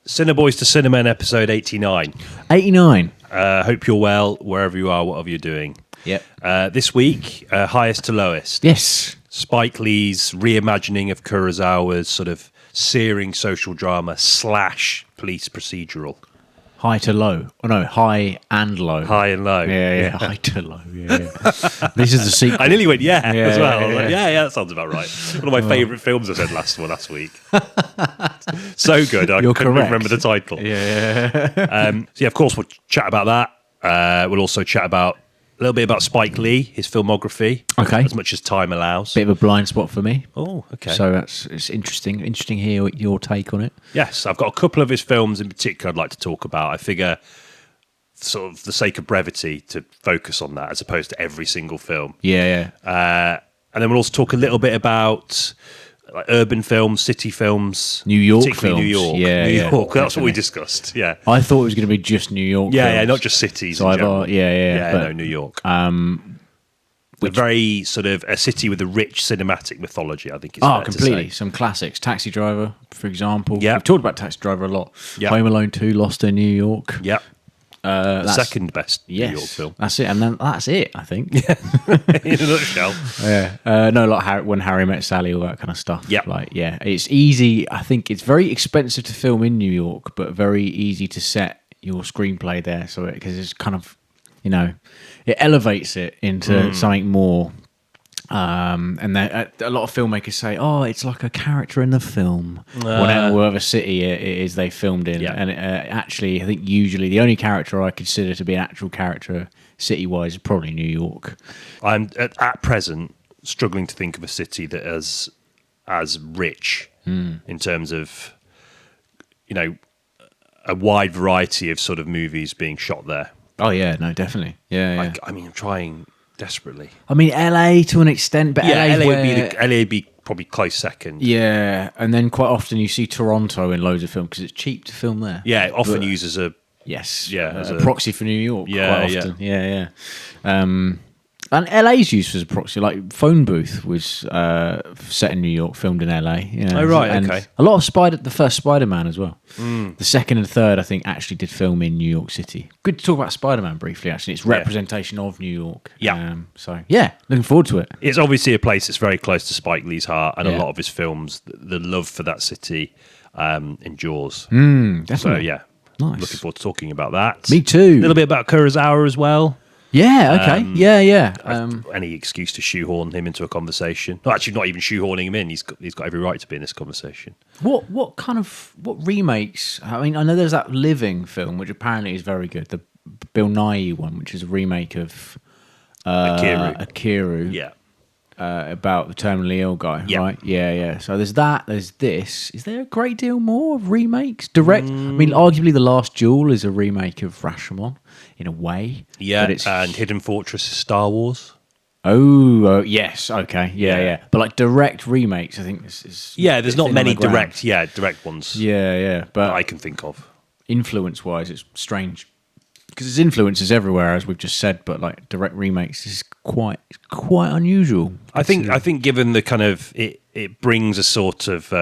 Cinebois to Cinemen, episode 89. 89. Hope you're well, wherever you are, whatever you're doing. Yep. This week, highest to lowest. Yes. Spike Lee's reimagining of Kurosawa's sort of searing social drama / police procedural. High to low. Oh, no, high and low. High and low. Yeah. High to low. Yeah. This is the sequel. I nearly went, as well. Yeah. I was like, yeah, that sounds about right. One of my favourite films I said last week. So good, I couldn't correct. remember the title. Yeah. So of course, we'll chat about that. We'll also chat about a little bit about Spike Lee, his filmography. Okay. As much as time allows. Bit of a blind spot for me. Oh, okay. So it's interesting. Interesting to hear your take on it. Yes, I've got a couple of his films in particular I'd like to talk about. I figure, sort of, for the sake of brevity, to focus on that as opposed to every single film. Yeah. And then we'll also talk a little bit about like urban films, city films, New York particularly films. New York. Yeah, New York. That's definitely. what we discussed. Yeah, I thought it was going to be just New York. yeah, films. not just cities. So in I general. thought, yeah. No, But, New York. A very sort of a city with a rich cinematic mythology, I think. Is fair completely. To say. Some classics. Taxidriver, for example. Yeah. We've talked about Taxidriver a lot. Yeah. Home Alone 2, Lost in New York. Yep. The second best New York film. That's it. And then that's it, I think. In a nutshell. Yeah. No, like When Harry Met Sally, all that kind of stuff. Yep. Like, yeah, it's easy. I think it's very expensive to film in New York, but very easy to set your screenplay there. So because it's kind of, it elevates it into something more. And then a lot of filmmakers say, it's like a character in the film. Whatever city it is they filmed in. Yeah. And actually, I think usually the only character I consider to be an actual character city-wise is probably New York. I'm at present struggling to think of a city that is as rich in terms of, a wide variety of sort of movies being shot there. Oh, yeah, no, definitely. Yeah. I'm trying desperately. I mean, LA to an extent, but LA where... would be probably close second. Yeah, and then quite often you see Toronto in loads of films because it's cheap to film there. Yeah, often used as a as a proxy for New York. Yeah, quite often. Yeah. And LA's used as a proxy. Like Phone Booth was set in New York, filmed in LA. Oh right, and okay. A lot of the first Spider-Man as well. The second and third, I think, actually did film in New York City. Good to talk about Spider-Man briefly. Actually, it's representation of New York. Yeah. Looking forward to it. It's obviously a place that's very close to Spike Lee's heart, and a Yeah. lot of his films, the love for that city endures. Definitely. So yeah, Nice. looking forward to talking about that. Me too. A little bit about Kurosawa as well. Yeah. Okay. Yeah. Any excuse to shoehorn him into a conversation? No, actually, not even shoehorning him in. He's got every right to be in this conversation. What remakes? I mean, I know there's that Living film, which apparently is very good. The Bill Nighy one, which is a remake of Akiru. Yeah. About the terminally ill guy, Yeah. right? Yeah. So there's that. There's this. Is there a great deal more of remakes? Direct. I mean, arguably, The Last Duel is a remake of Rashomon in a way. Yeah, But and Hidden Fortress is Star Wars. Oh, yes. Okay. Yeah. But like direct remakes, I think this is. Yeah, there's not thin on many the ground. direct ones Yeah. that But I can think of. influence-wise, it's strange because there's influences everywhere, as we've just said. But like direct remakes is quite unusual. I think given the kind of it brings a sort of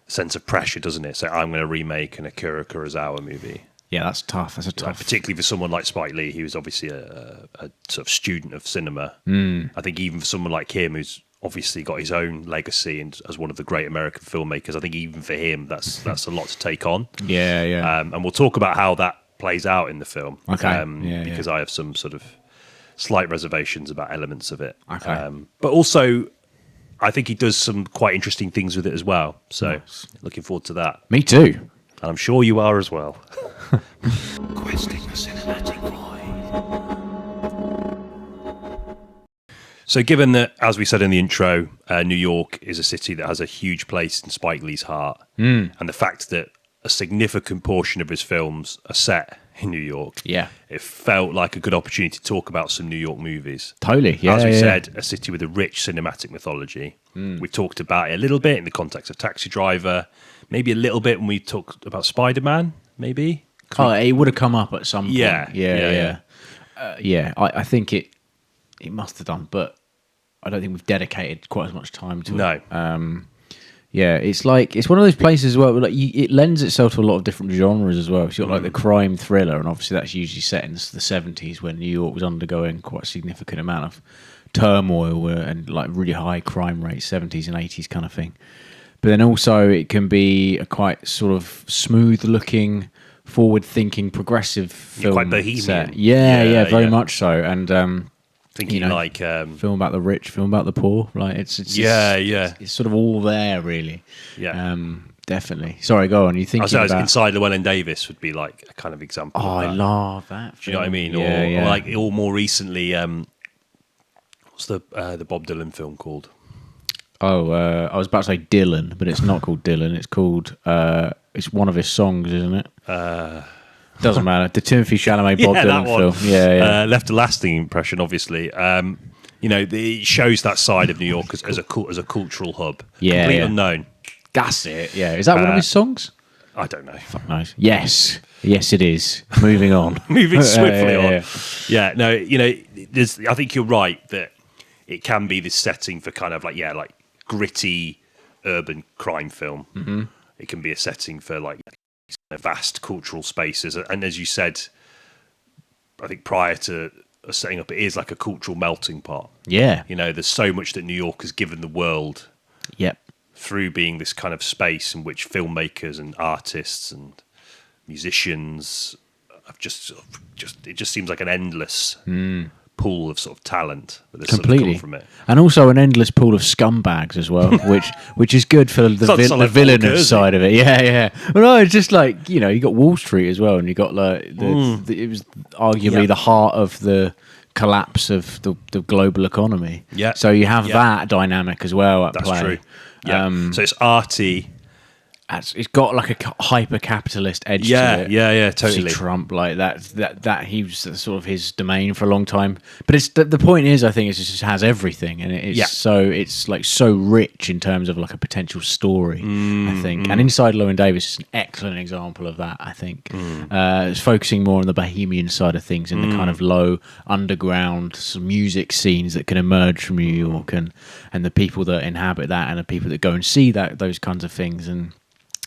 sense of pressure, doesn't it? So I'm going to remake an Akira Kurosawa movie. Yeah, that's tough. That's a tough. Particularly for someone like Spike Lee, who's obviously a sort of student of cinema. I think even for someone like him, who's obviously got his own legacy and as one of the great American filmmakers, I think even for him, that's a lot to take on. Yeah. And we'll talk about how that plays out in the film. Okay. Because I have some sort of slight reservations about elements of it. Okay. But also, I think he does some quite interesting things with it as well. So looking forward to that. Me too. And I'm sure you are as well. Questing the cinematic void. So given that, as we said in the intro, New York is a city that has a huge place in Spike Lee's heart, and the fact that a significant portion of his films are set in New York, it felt like a good opportunity to talk about some New York movies. Totally. Yeah. As we said, a city with a rich cinematic mythology. We talked about it a little bit in the context of Taxidriver, maybe a little bit when we talked about Spider-Man, maybe. It would have come up at some point. Yeah. I think it must have done, but I don't think we've dedicated quite as much time to it. No. Yeah, it's like it's one of those places as well. Like it lends itself to a lot of different genres as well. So you've got like the crime thriller, and obviously that's usually set in the '70s when New York was undergoing quite a significant amount of turmoil and like really high crime rates, '70s and '80s kind of thing. But then also it can be a quite sort of smooth-looking, forward-thinking, progressive film. Quite bohemian. Set. Yeah, very much so. And Thinking like film about the rich, film about the poor. Like it's it's sort of all there really. Yeah. Definitely. Sorry, go on. You think about Inside Llewellyn-Davis would be like a kind of example. Oh, of that. I love that. Do you know what I mean? Yeah, or like, or more recently, what's the Bob Dylan film called? Oh, I was about to say Dylan, but it's not called Dylan. It's called. It's one of his songs, isn't it? Doesn't matter. The Timothy Chalamet Bob Dylan film. Yeah. Left a lasting impression, obviously. It shows that side of New York as a cultural hub. Completely unknown. That's it. Yeah. Is that one of his songs? I don't know. Fuck knows. Yes, it is. Moving on. Moving swiftly on. Yeah. No. I think you're right that it can be this setting for kind of like gritty urban crime film. Mm-hmm. It can be a setting for like vast cultural spaces, and as you said, I think prior to us setting up, it is like a cultural melting pot. Yeah, there's so much that New York has given the world. Yep. Through being this kind of space in which filmmakers and artists and musicians have just it just seems like an endless pool of sort of talent that has sort of come from it, and also an endless pool of scumbags as well, which is good for the villainous side of it. Yeah. Well, no, it's just like you got Wall Street as well, and you got like it was arguably the heart of the collapse of the global economy. Yeah. So you have that dynamic as well at play. That's true. Yeah. So it's arty. It's got like a hyper capitalist edge to it. Yeah, totally. See Trump like that he was sort of his domain for a long time. But it's the point is, I think it just has everything, and it's like so rich in terms of like a potential story. I think, and Inside Llewellyn-Davis is an excellent example of that. I think it's focusing more on the bohemian side of things and the kind of low underground music scenes that can emerge from New York, and the people that inhabit that, and the people that go and see those kinds of things. And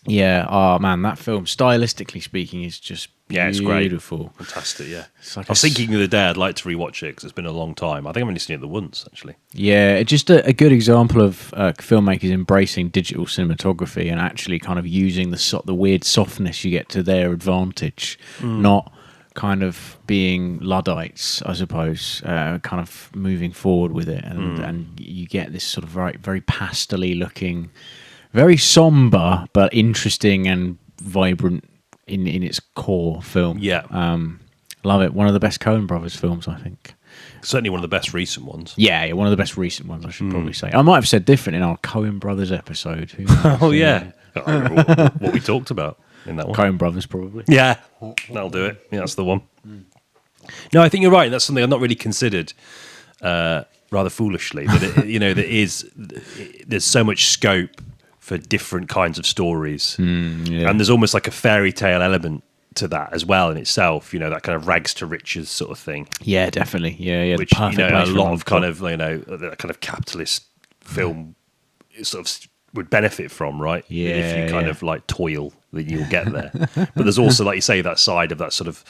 yeah, oh man, that film, stylistically speaking, is just it's beautiful. Great. Fantastic, yeah. Like I was thinking the other day I'd like to rewatch it because it's been a long time. I think I've only seen it the once, actually. Yeah, just a good example of filmmakers embracing digital cinematography and actually kind of using the weird softness you get to their advantage, not kind of being Luddites, I suppose, kind of moving forward with it. And you get this sort of very pastel-y looking, very somber but interesting and vibrant in its core film. Yeah. Love it. One of the best Coen Brothers films, I think. Certainly one of the best recent ones. Yeah, one of the best recent ones, I should probably say. I might have said different in our Coen Brothers episode. Oh, yeah. I don't remember what we talked about in that one. Coen Brothers, probably. Yeah, that'll do it. Yeah, that's the one. No, I think you're right. That's something I've not really considered, rather foolishly. That there's so much scope for different kinds of stories, and there's almost like a fairy tale element to that as well in itself. That kind of rags to riches sort of thing. Yeah, definitely. Yeah. Which a lot of kind of that kind of capitalist film sort of would benefit from, right? Yeah. If you kind of like toil, then you'll get there. But there's also, like you say, that side of that sort of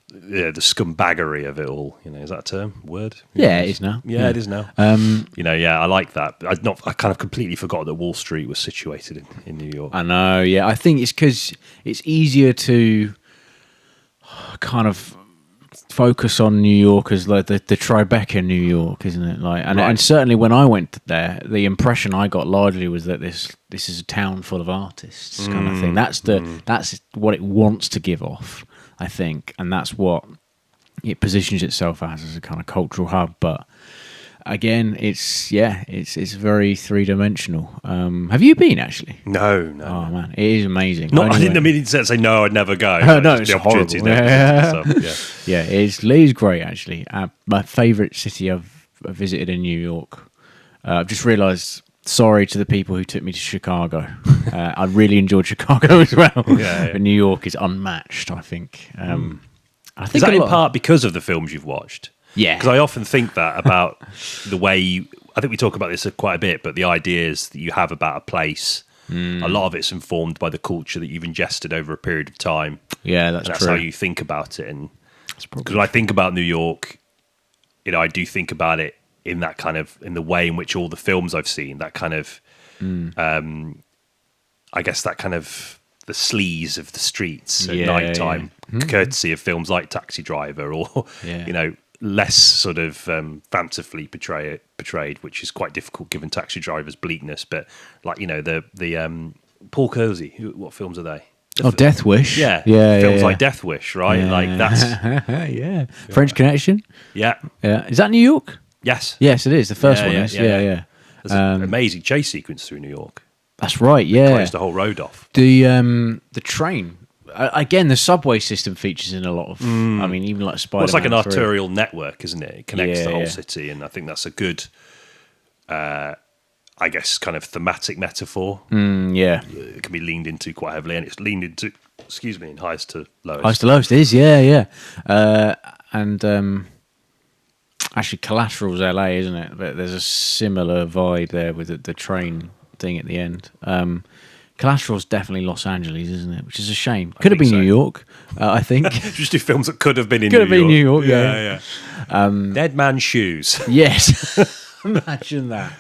the scumbaggery of it all. Is that a term? Word? Yeah, it is now. Yeah, it is now. I like that. I kind of completely forgot that Wall Street was situated in New York. I know. Yeah, I think it's because it's easier to kind of focus on New York as like the Tribeca New York, isn't it? Like, and certainly when I went there, the impression I got largely was that this is a town full of artists, kind of thing. That's what it wants to give off, I think, and that's what it positions itself as a kind of cultural hub. But again, it's very three-dimensional. Have you been actually? No. Oh man, it is amazing. I didn't mean to say no, I'd never go. No, it's horrible. Yeah, it's great actually. My favourite city I've visited in New York. I've just realised. Sorry to the people who took me to Chicago. I really enjoyed Chicago as well. But New York is unmatched, I think. Is that in part because of the films you've watched? Yeah. Because I often think that about the way I think we talk about this quite a bit, but the ideas that you have about a place A lot of it's informed by the culture that you've ingested over a period of time. Yeah, that's And true. how you think about it. And because when I think about New York, I do think about it in that kind of, in the way in which all the films I've seen, that kind of, I guess that kind of the sleaze of the streets at night time, courtesy of films like Taxi Driver, or less sort of fancifully portrayed, which is quite difficult given Taxi Driver's bleakness. But like the Paul Kersey, what films are they? Deathwish. Yeah, films like Deathwish, right? Yeah. Like that's yeah. French Connection. yeah, Is that New York? yes, Yes, it is. The first one is. yeah. Yeah. There's an amazing chase sequence through New York. That's right. Yeah. Closed the whole road off. The train. Again, the subway system features in a lot of. I mean, even like Spiderman. Well, it's like an 3. arterial network, isn't it? It connects the whole Yeah. city, and I think that's a good, I guess, kind of thematic metaphor. Yeah. It can be leaned into quite heavily, and it's leaned into, in highest to lowest. Highest to lowest is, yeah. And actually, Collateral's LA, isn't it? But there's a similar vibe there with the train thing at the end. Collateral's definitely Los Angeles, isn't it? Which is a shame. Could have been think so. New York, I think. Just do films that could have been in Could have been New York, yeah. Dead Man's Shoes. Yes. Imagine that.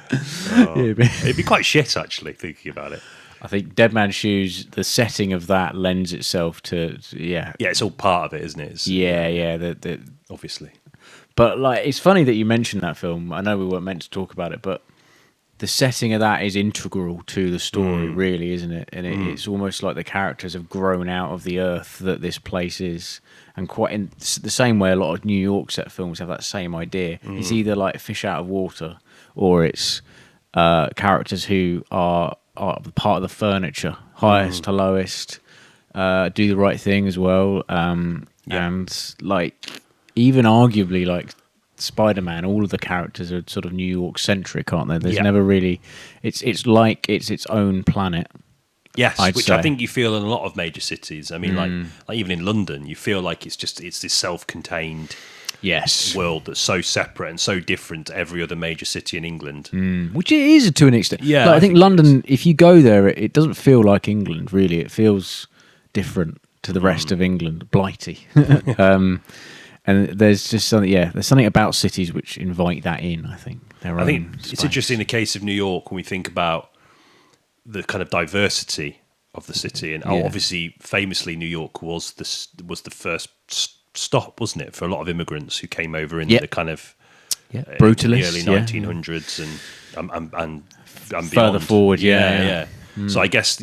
It'd be quite shit, actually, thinking about it. I think Dead Man's Shoes, the setting of that lends itself to, Yeah, it's all part of it, isn't it? It's, the obviously. But like, it's funny that you mentioned that film. I know we weren't meant to talk about it, but the setting of that is integral to the story, really, isn't it? And it's almost like the characters have grown out of the earth that this place is, and quite in the same way a lot of New York set films have that same idea. It's either like fish out of water, or it's characters who are part of the furniture, highest to lowest, do the right thing as well, and like even arguably like Spider-Man, all of the characters are sort of New York centric, aren't they? There's never really, it's like it's its own planet. Yes, I'd which say. I think you feel in a lot of major cities. I mean, like even in London, you feel like it's this self-contained world that's so separate and so different to every other major city in England. Which it is to an extent. Yeah, Like, I I think think London, if you go there, it doesn't feel like England, really. It feels different to the rest of England, blighty. And there's just something, there's something about cities which invite that in, I think. I think it's interesting in the case of New York when we think about the kind of diversity of the city, and obviously, famously, New York was the first stop, wasn't it, for a lot of immigrants who came over in the kind of brutalists, in the early 1900s and further beyond. forward, So I guess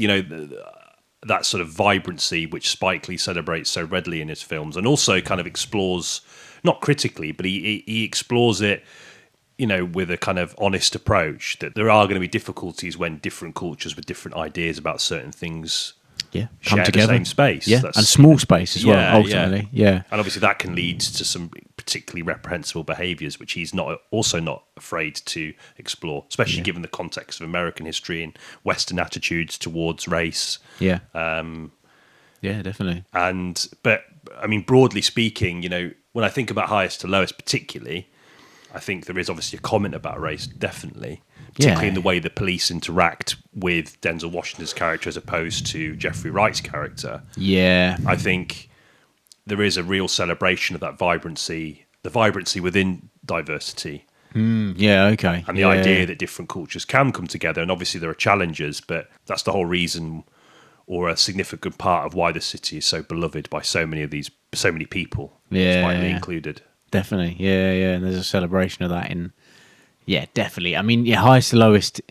that sort of vibrancy which Spike Lee celebrates so readily in his films, and also kind of explores, not critically, but he explores it, with a kind of honest approach, that there are going to be difficulties when different cultures with different ideas about certain things come share together. the same space. Yeah, and small space as well, ultimately. Yeah. And obviously that can lead to some particularly reprehensible behaviours, which he's not afraid to explore, especially given the context of American history and Western attitudes towards race. Yeah. Yeah, definitely. But I mean, broadly speaking, when I think about highest to lowest particularly, I think there is obviously a comment about race, definitely, particularly in the way the police interact with Denzel Washington's character as opposed to Jeffrey Wright's character. Yeah. I think there is a real celebration of that vibrancy, the vibrancy within diversity. Yeah, okay. And the idea that different cultures can come together. And obviously there are challenges, but that's the whole reason, or a significant part of why the city is so beloved by so many people, Spike Lee included. Definitely, yeah. And there's a celebration of that definitely. I mean, highest to lowest.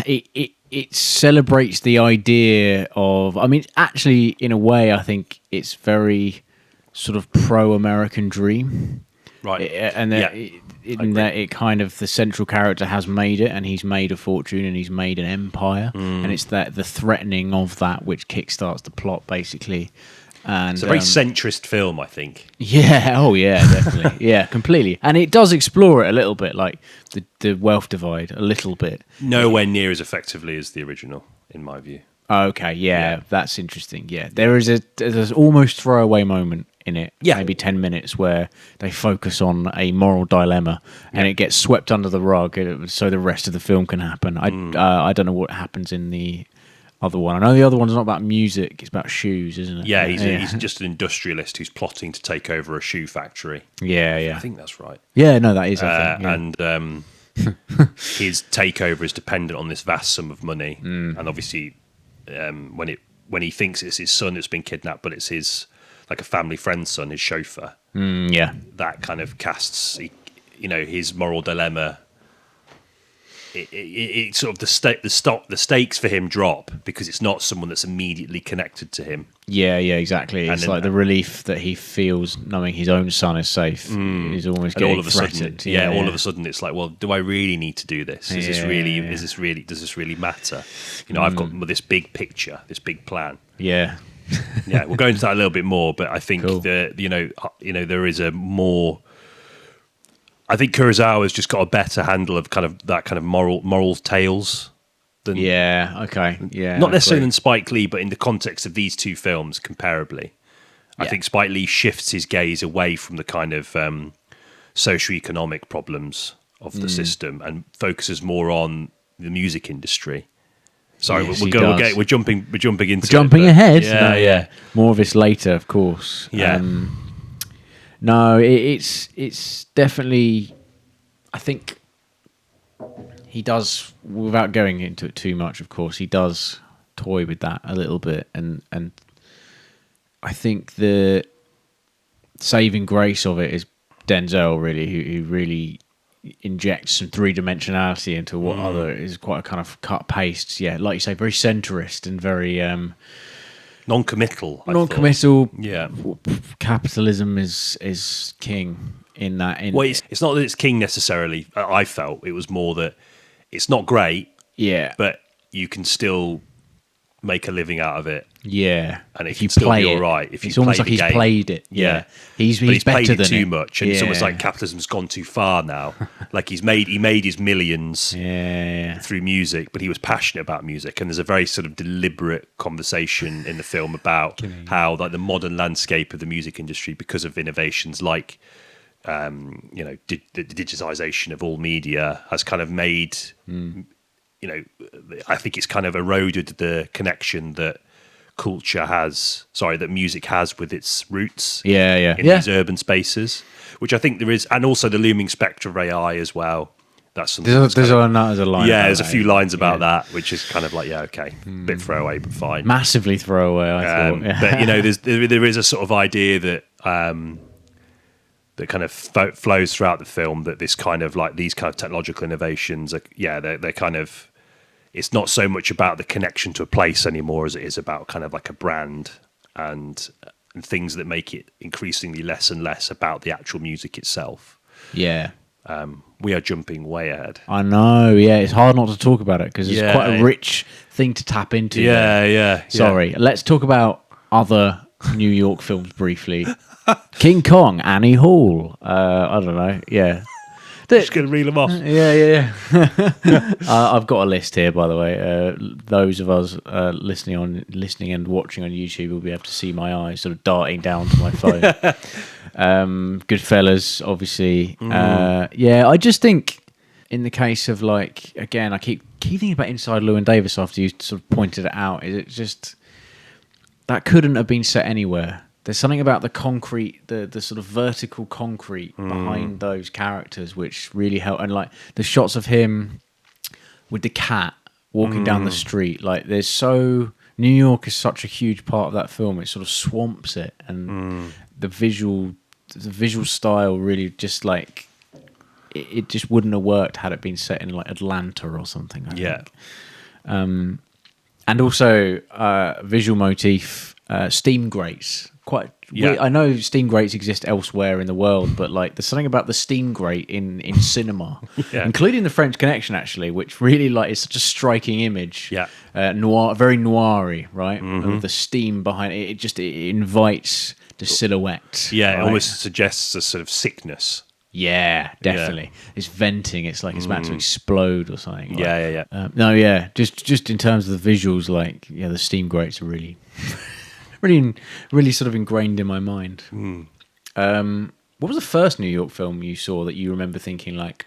It celebrates the idea of. I mean, actually, in a way, I think it's very sort of pro-American dream, right? And that it kind of, the central character has made it, and he's made a fortune, and he's made an empire, and it's that the threatening of that which kickstarts the plot, basically. And it's a very centrist film, I think. Yeah, definitely. Yeah, completely. And it does explore it a little bit, like the wealth divide, a little bit. Nowhere near as effectively as the original, in my view. Okay, yeah, that's interesting. Yeah, there's almost throwaway moment in it. Yeah. Maybe 10 minutes where they focus on a moral dilemma and it gets swept under the rug so the rest of the film can happen. I don't know what happens in the other one. I know the other one's not about music, it's about shoes, isn't it? Yeah, he's just an industrialist who's plotting to take over a shoe factory. Yeah. I think that's right. Yeah, no, that is, I think. Yeah. And his takeover is dependent on this vast sum of money. And obviously, when he thinks it's his son that's been kidnapped, but it's his, like a family friend's son, his chauffeur. Yeah. That kind of casts, his moral dilemma. It sort of the stakes for him drop because it's not someone that's immediately connected to him. Yeah, exactly. It's like the relief that he feels knowing his own son is safe is almost getting threatened. Sudden, all of a sudden, it's like, well, do I really need to do this? Does this really matter? I've got this big picture, this big plan. Yeah. Yeah, we'll go into that a little bit more, but I think Cool. there is a more. I think Kurosawa's just got a better handle of kind of moral tales than not necessarily than Spike Lee, but in the context of these two films, comparably, I think Spike Lee shifts his gaze away from the kind of socio-economic problems of the system and focuses more on the music industry. Sorry, Yes, we're jumping into jumping it, ahead. Yeah. More of this later, of course. Yeah. No, it's definitely. I think he does, without going into it too much. Of course, he does toy with that a little bit, and I think the saving grace of it is Denzel, really, who really injects some three-dimensionality into what other is quite a kind of cut paste. Yeah, like you say, very centrist and very non-committal. non-committal. Yeah. Capitalism is king in that. Well, it's not that it's king necessarily. I felt it was more that it's not great, but you can still make a living out of it. Yeah, and if can you still play be it, all right. If it's you almost play like he's the game. played it. Yeah, he's but he's better played it than too it. much, and it's almost like capitalism's gone too far now. Like he made his millions through music, but he was passionate about music, and there's a very sort of deliberate conversation in the film about how like the modern landscape of the music industry, because of innovations like the digitization of all media, has kind of made I think it's kind of eroded the connection that that music has with its roots in these urban spaces, which I think there is, and also the looming spectre of AI as well. That's something there's a line. Yeah, there's a few lines about that, which is kind of like, bit throwaway, but fine. Massively throwaway, I thought. But there is a sort of idea that that kind of flows throughout the film, that this kind of like these kind of technological innovations are, they're kind of, it's not so much about the connection to a place anymore as it is about kind of like a brand and things that make it increasingly less and less about the actual music itself. Yeah. We are jumping way ahead. I know, it's hard not to talk about it because it's quite a rich thing to tap into. Sorry, let's talk about other New York films briefly. King Kong, Annie Hall. I don't know, Just going to reel them off. I've got a list here, by the way. Those of us listening and watching on YouTube will be able to see my eyes sort of darting down to my phone. Goodfellas, obviously. I just think in the case of like, again, I keep thinking about Inside Llewyn-Davis after you sort of pointed it out. Is it just that couldn't have been set anywhere? There's something about the concrete, the sort of vertical concrete behind those characters, which really help. And like the shots of him with the cat walking down the street, like New York is such a huge part of that film. It sort of swamps it, and the visual style really just like it just wouldn't have worked had it been set in like Atlanta or something. I think. And also visual motif, steam grates. I know steam grates exist elsewhere in the world, but like there's something about the steam grate in cinema, including the French Connection, actually, which really like is such a striking image. Noir, very noiry, right? With the steam behind it, it invites the silhouette. It almost suggests a sort of sickness. Yeah, definitely. It's venting. It's like it's about to explode or something. Like, Just in terms of the visuals, like the steam grates are really really sort of ingrained in my mind. What was the first New York film you saw that you remember thinking like,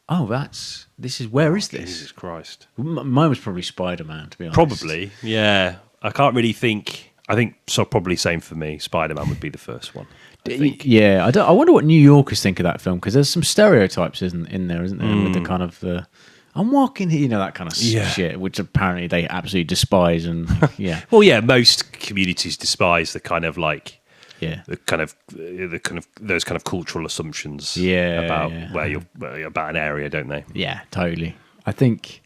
oh, where is this? Jesus Christ. Mine was probably Spider-Man, to be honest. Probably, yeah. I can't really think. I think so. Probably same for me. Spider-Man would be the first one. I think. Yeah, I wonder what New Yorkers think of that film, because there's some stereotypes in there, isn't there? With the kind of I'm walking here, that kind of shit, which apparently they absolutely despise. And yeah, Well, yeah, most communities despise the kind of like yeah, the kind of those kind of cultural assumptions Yeah, about where you're about an area, don't they? yeah, totally. I think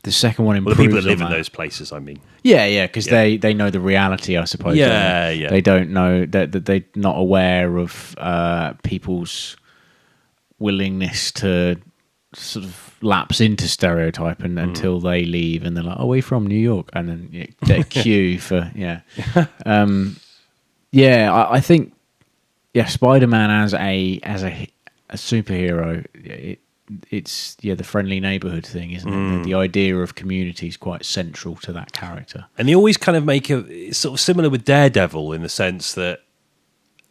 the second one Well, improves the people that live on in that. those places, I mean. Yeah, because they know the reality, I suppose. Yeah, don't they? yeah. They don't know that they're not aware of people's willingness to sort of lapse into stereotype until they leave, and they're like, "Oh, we're from New York," and then they queue for I think Spider-Man as a superhero, it's the friendly neighborhood thing, isn't it? The idea of community is quite central to that character. And they always kind of it's sort of similar with Daredevil in the sense that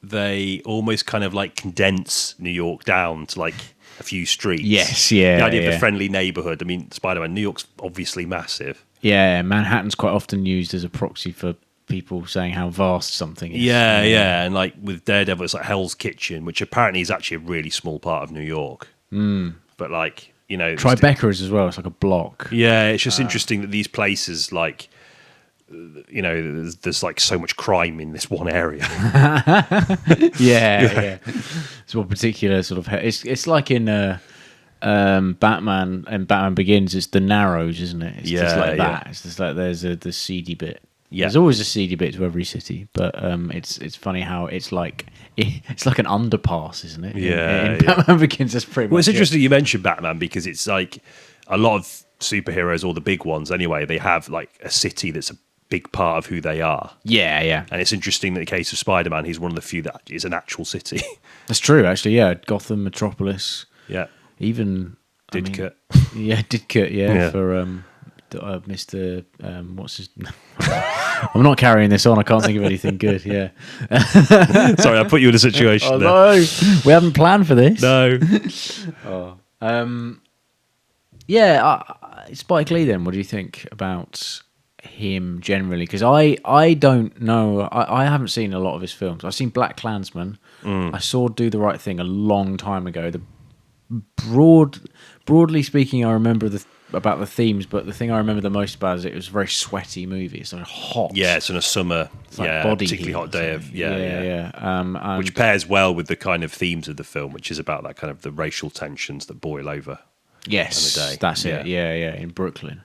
they almost kind of like condense New York down to like a few streets. Yes, yeah. The idea of yeah. the friendly neighborhood. I mean, Spider-Man, New York's obviously massive. Yeah, Manhattan's quite often used as a proxy for people saying how vast something is. Yeah. And like with Daredevil, it's like Hell's Kitchen, which apparently is actually a really small part of New York. But like, Tribeca as well. It's like a block. Yeah, it's just interesting that these places, like, there's like so much crime in this one area. yeah. It's one particular sort of. It's like in Batman and Batman Begins. It's the Narrows, isn't it? It's just like that. It's just like there's the seedy bit. Yeah. There's always a seedy bit to every city, but it's funny how it's like an underpass, isn't it? In Batman Begins, that's pretty much. Well, it's it. interesting you mentioned Batman because it's like a lot of superheroes, or the big ones anyway, they have like a city that's a big part of who they are. Yeah. And it's interesting that in the case of Spider-Man, he's one of the few that is an actual city. That's true, actually. Yeah, Gotham, Metropolis. Yeah. Even Didcot. Didcot. Yeah, for Mr. What's his? I'm not carrying this on. I can't think of anything good. Yeah. Sorry, I put you in a situation there. No, we haven't planned for this. No. Spike Lee. Then, what do you think about him generally? Because I don't know. I haven't seen a lot of his films. I've seen BlackkKklansman. I saw Do the Right Thing a long time ago. Broadly speaking, I remember about the themes, but the thing I remember the most about is it was a very sweaty movie. It's like hot. Yeah, it's in a summer, like body particularly heat hot day of and which pairs well with the kind of themes of the film, which is about that kind of the racial tensions that boil over. yes, on the day. that's it. Yeah, in Brooklyn.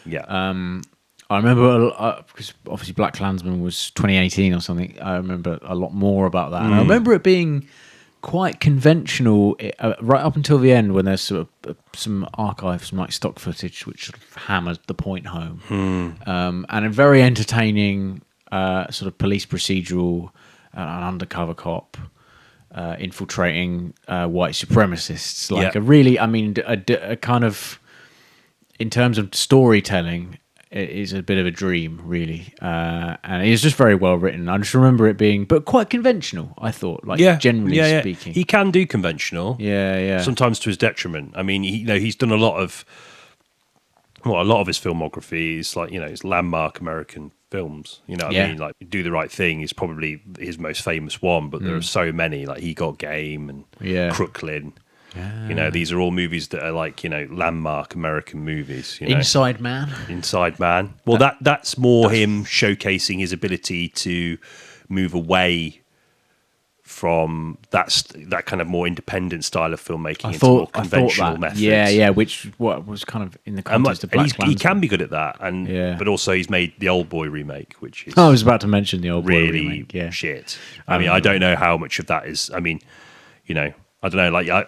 Yeah. I remember because obviously BlackkKklansman was 2018 or something. I remember a lot more about that. And I remember it being quite conventional right up until the end, when there's sort of some archives, some like stock footage, which sort of hammered the point home. And a very entertaining sort of police procedural, an undercover cop infiltrating white supremacists. Like a really, I mean, a kind of, in terms of storytelling, it is a bit of a dream, really, and it's just very well written. I just remember it being, but quite conventional. I thought, generally speaking, he can do conventional. Yeah. Sometimes to his detriment. I mean, he's done a lot of his filmography is like it's landmark American films. You know what I mean? Like Do the Right Thing is probably his most famous one, but there are so many like He Got Game and Crooklyn. Yeah. These are all movies that are like, landmark American movies. Inside Man. Well, that's more him showcasing his ability to move away from that kind of more independent style of filmmaking into more conventional methods. Yeah, which was kind of in the context of BlackkKklansman. He can be good at that, but also he's made the Old Boy remake, which is I was about to mention the Old Boy really remake. Yeah. shit. I mean, I don't know how much of that is. I mean, I don't know. Like, I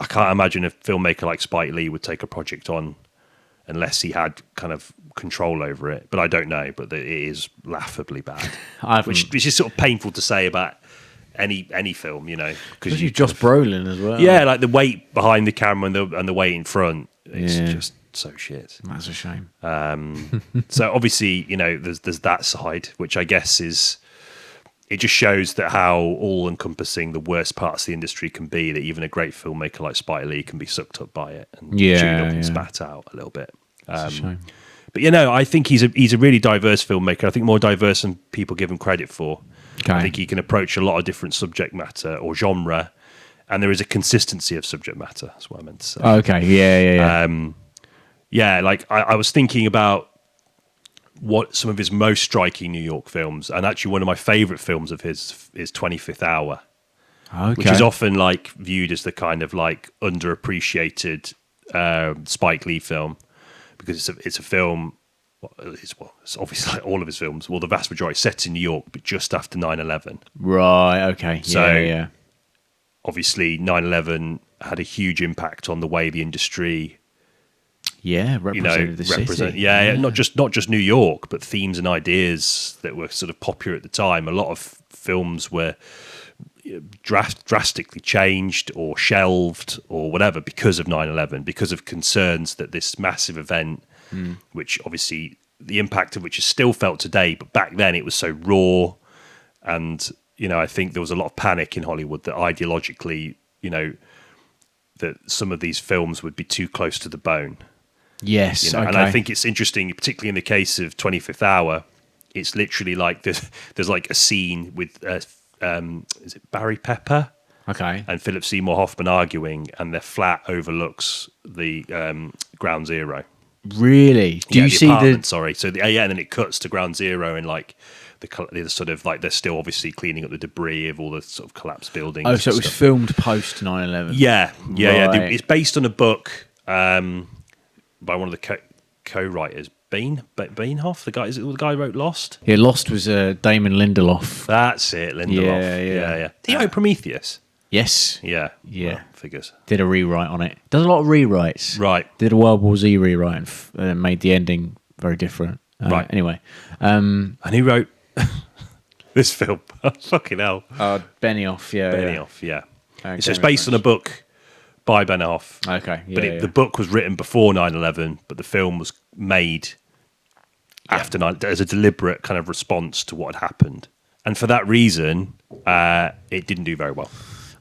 can't imagine a filmmaker like Spike Lee would take a project on unless he had kind of control over it. But I don't know. But it is laughably bad, which is sort of painful to say about any film, because you've Josh Brolin as well. Yeah, like the weight behind the camera and the weight in front. It's just so shit. That's a shame. So obviously, there's that side, which I guess it just shows that how all-encompassing the worst parts of the industry can be, that even a great filmmaker like Spike Lee can be sucked up by it and chewed up and spat out a little bit. That's a shame. But I think he's a really diverse filmmaker. I think more diverse than people give him credit for. Okay. I think he can approach a lot of different subject matter or genre, and there is a consistency of subject matter. That's what I meant to say. Okay, yeah. Like I was thinking about what some of his most striking New York films, and actually one of my favourite films of his is 25th Hour, which is often like viewed as the kind of like underappreciated Spike Lee film, because it's a film. It's obviously like all of his films. Well, the vast majority set in New York, but just after 9/11. Right. Okay. So obviously 9/11 had a huge impact on the way the industry. Yeah, represented the city. Yeah, not just New York, but themes and ideas that were sort of popular at the time. A lot of films were drastically changed or shelved or whatever because of 9/11, because of concerns that this massive event, which obviously the impact of which is still felt today, but back then it was so raw, and I think there was a lot of panic in Hollywood that ideologically, that some of these films would be too close to the bone. Yes, okay. And I think it's interesting, particularly in the case of 25th Hour. It's literally like there's like a scene with is it Barry Pepper? Okay. And Philip Seymour Hoffman arguing, and their flat overlooks the Ground Zero. Really? Do you see apartment, sorry. So and then it cuts to Ground Zero, and like the sort of like they're still obviously cleaning up the debris of all the sort of collapsed buildings. Oh, so it was filmed post 9/11. Yeah. Right. It's based on a book by one of the co-writers, Bainhoff, the guy who wrote Lost. Yeah, Lost was Damon Lindelof. That's it, Lindelof. Yeah. Did he write Prometheus? Yes. Yeah. Yeah. Well, figures. Did a rewrite on it. Does a lot of rewrites. Right. Did a World War Z rewrite and made the ending very different. Right. Anyway. And he wrote this film. Fucking hell. Benioff, yeah. Benioff, yeah. Okay, So it's based on a book by Benioff. Okay, yeah. But the book was written before 9/11, but the film was made after 9 as a deliberate kind of response to what had happened. And for that reason, it didn't do very well.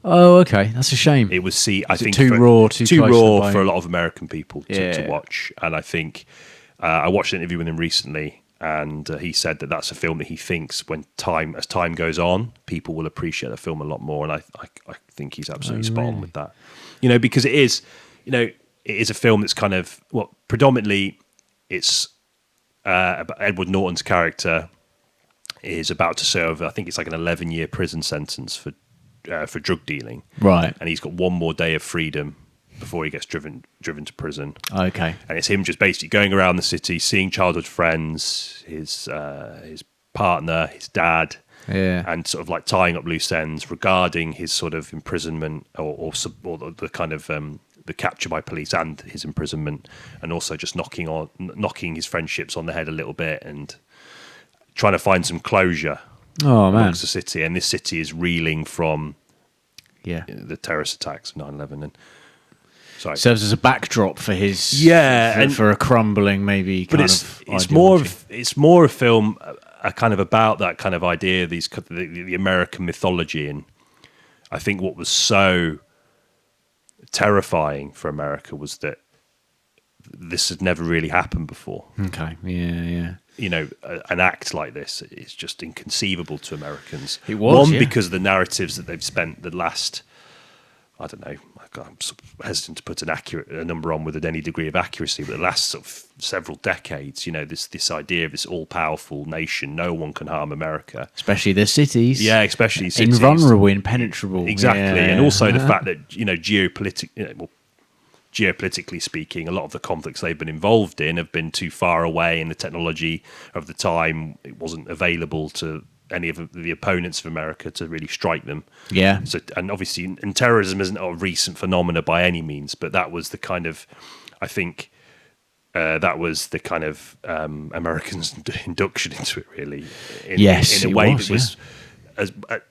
Oh, okay. That's a shame. It was I think too raw, too close to the bone? for a lot of American people to watch. And I think I watched an interview with him recently, and he said that that's a film that he thinks as time goes on, people will appreciate the film a lot more. And I think he's absolutely spot on with that. Because it is a film that's kind of predominantly it's about Edward Norton's character is about to serve. I think it's like an 11-year prison sentence for drug dealing. Right. And he's got one more day of freedom before he gets driven to prison. Okay. And it's him just basically going around the city, seeing childhood friends, his partner, his dad, and sort of like tying up loose ends regarding his sort of imprisonment or the kind of the capture by police and his imprisonment, and also just knocking his friendships on the head a little bit and trying to find some closure. Oh man, amongst the city, and this city is reeling from the terrorist attacks of 9/11, and serves as a backdrop for his for a crumbling maybe. But it's more a film, kind of about that kind of idea, the American mythology, and I think what was so terrifying for America was that this had never really happened before. Okay, yeah. An act like this is just inconceivable to Americans. It was, because of the narratives that they've spent the last, I don't know, I'm hesitant to put a number on with any degree of accuracy, but the last sort of several decades, this idea of this all-powerful nation, no one can harm America. Especially the cities. Yeah, especially cities. Invulnerable, impenetrable. Exactly, yeah. And also the fact that, geopolitically speaking, a lot of the conflicts they've been involved in have been too far away, and the technology of the time, it wasn't available to any of the opponents of America to really strike them. Yeah. So, and obviously, and terrorism isn't a recent phenomena by any means, but that was the kind of, I think, Americans' induction into it, really. In a way that was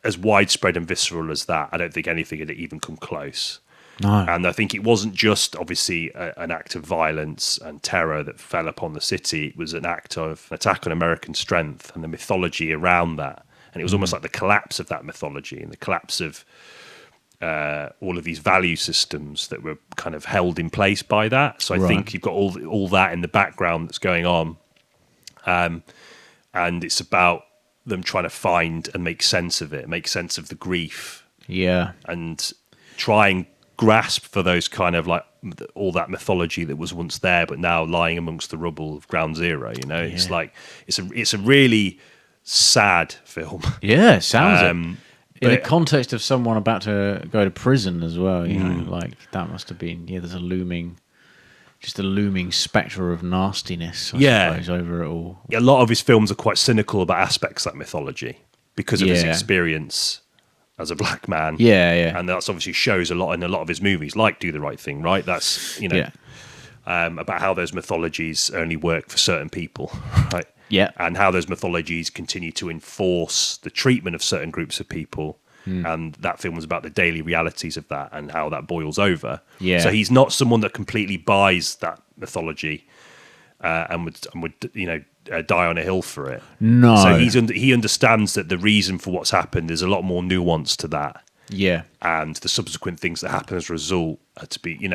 as widespread and visceral as that. I don't think anything had even come close. No. And I think it wasn't just obviously an act of violence and terror that fell upon the city. It was an act of attack on American strength and the mythology around that. And it was almost like the collapse of that mythology and the collapse of all of these value systems that were kind of held in place by that. So I think you've got all that in the background that's going on. And it's about them trying to find and make sense of it, make sense of the grief. Yeah. And try and grasp for those kind of like all that mythology that was once there, but now lying amongst the rubble of Ground Zero. You know, it's like it's a really sad film. Yeah, it sounds it. In the but- context of someone about to go to prison as well, you know, like that must have been, there's a looming spectre of nastiness, I suppose, over it all. A lot of his films are quite cynical about aspects of that mythology because of his experience as a black man. Yeah. And that's obviously shows a lot in a lot of his movies, like Do the Right Thing, right? That's, about how those mythologies only work for certain people, right? Yeah. And how those mythologies continue to enforce the treatment of certain groups of people. And that film was about the daily realities of that and how that boils over. Yeah. So he's not someone that completely buys that mythology and would die on a hill for it. No. So he understands that the reason for what's happened is a lot more nuance to that. Yeah. And the subsequent things that happen as a result are to be,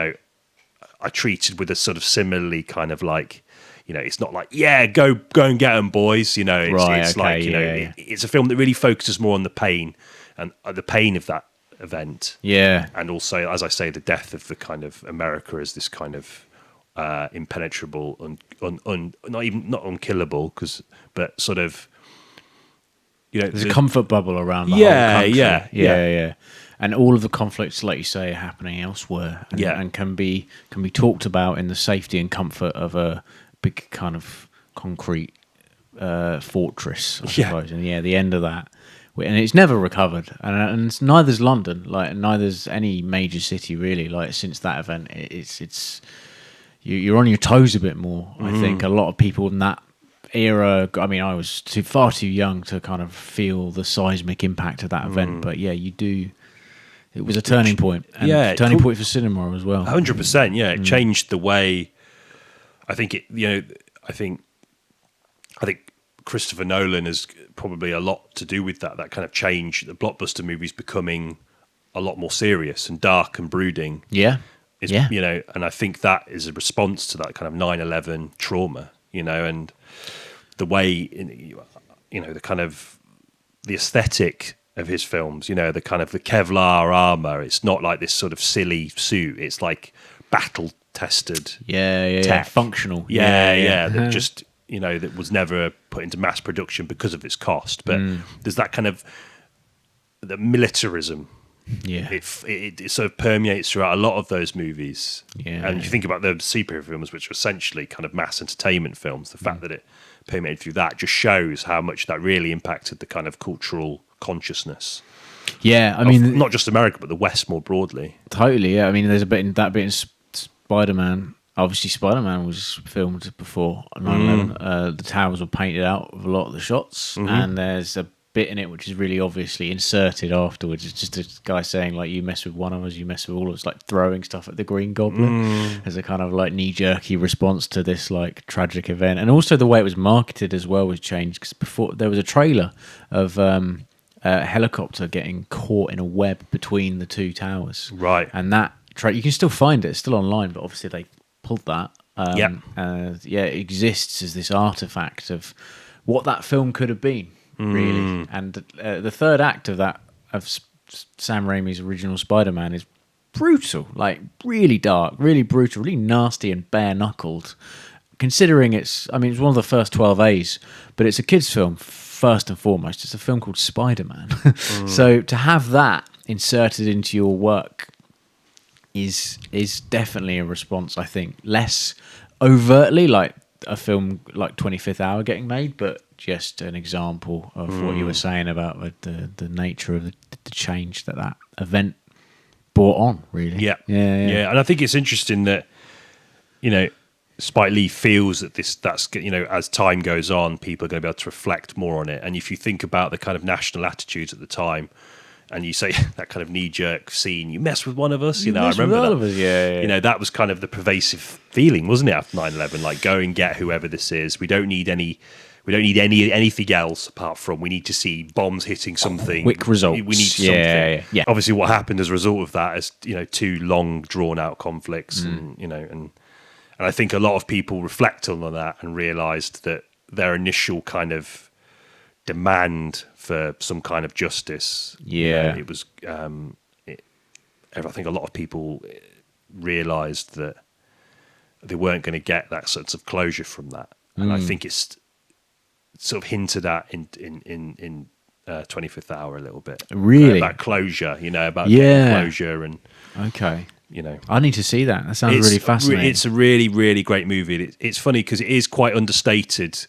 are treated with a sort of similarly kind of like, it's not like, go and get them, boys. It's a film that really focuses more on the pain and the pain of that event. Yeah. And also, as I say, the death of the kind of America as this kind of impenetrable, not unkillable, but sort of, there's a comfort bubble around the whole country. Yeah. And all of the conflicts, like you say, are happening elsewhere, and can be talked about in the safety and comfort of a big kind of concrete fortress, I suppose. And the end of that, and it's never recovered, and neither's London, like neither's any major city really. Like since that event, it's you're on your toes a bit more. I think a lot of people in that era. I mean, I was far too young to kind of feel the seismic impact of that event, but you do. It was a turning point, and turning point for cinema as well. 100%. Yeah, it changed the way. I think I think Christopher Nolan has probably a lot to do with that kind of change. The blockbuster movies becoming a lot more serious and dark and brooding. Yeah. And I think that is a response to that kind of 9/11 trauma. And the way the kind of the aesthetic of his films. The kind of the Kevlar armor. It's not like this sort of silly suit. It's like battle tested. Yeah. Functional. Yeah. That just that was never put into mass production because of its cost. But there's that kind of the militarism. Yeah, it sort of permeates throughout a lot of those movies. Yeah, and you think about the superhero films, which are essentially kind of mass entertainment films. The fact that it permeated through that just shows how much that really impacted the kind of cultural consciousness. Yeah, I mean, not just America, but the West more broadly. Totally. Yeah, I mean, there's a bit in Spider-Man. Obviously, Spider-Man was filmed before 9/11. The towers were painted out with a lot of the shots, and there's a bit in it which is really obviously inserted afterwards. It's just a guy saying like, "You mess with one of us, you mess with all of us," like throwing stuff at the Green Goblin as a kind of like knee-jerky response to this like tragic event. And also the way it was marketed as well was changed, because before there was a trailer of a helicopter getting caught in a web between the two towers, right? And that you can still find it, it's still online, but obviously they pulled that. It exists as this artifact of what that film could have been, really. And the third act of that, of Sam Raimi's original Spider-Man, is brutal, like really dark, really brutal, really nasty and bare-knuckled, considering it's one of the first 12 A's, but it's a kid's film first and foremost. It's a film called Spider-Man. So to have that inserted into your work is definitely a response, I think. Less overtly like a film like 25th Hour getting made, but just an example of what you were saying about the nature of the change that event brought on, really. Yeah. And I think it's interesting that, Spike Lee feels that that's as time goes on, people are going to be able to reflect more on it. And if you think about the kind of national attitudes at the time, and you say that kind of knee-jerk scene, you mess with one of us, I mess with remember all that. of us, yeah. That was kind of the pervasive feeling, wasn't it, after 9/11? Like, go and get whoever this is. We don't need anything else apart from we need to see bombs hitting something. Quick results. We need something. Yeah. Obviously, what happened as a result of that is, 2 long, drawn-out conflicts, and I think a lot of people reflect on that and realised that their initial kind of demand for some kind of justice. It was. I think a lot of people realised that they weren't going to get that sense of closure from that, and I think it's sort of hinted at in 25th Hour a little bit. Really? About closure, about getting closure and. Okay. I need to see that. That sounds really fascinating. It's a really, really great movie. It's funny because it is quite understated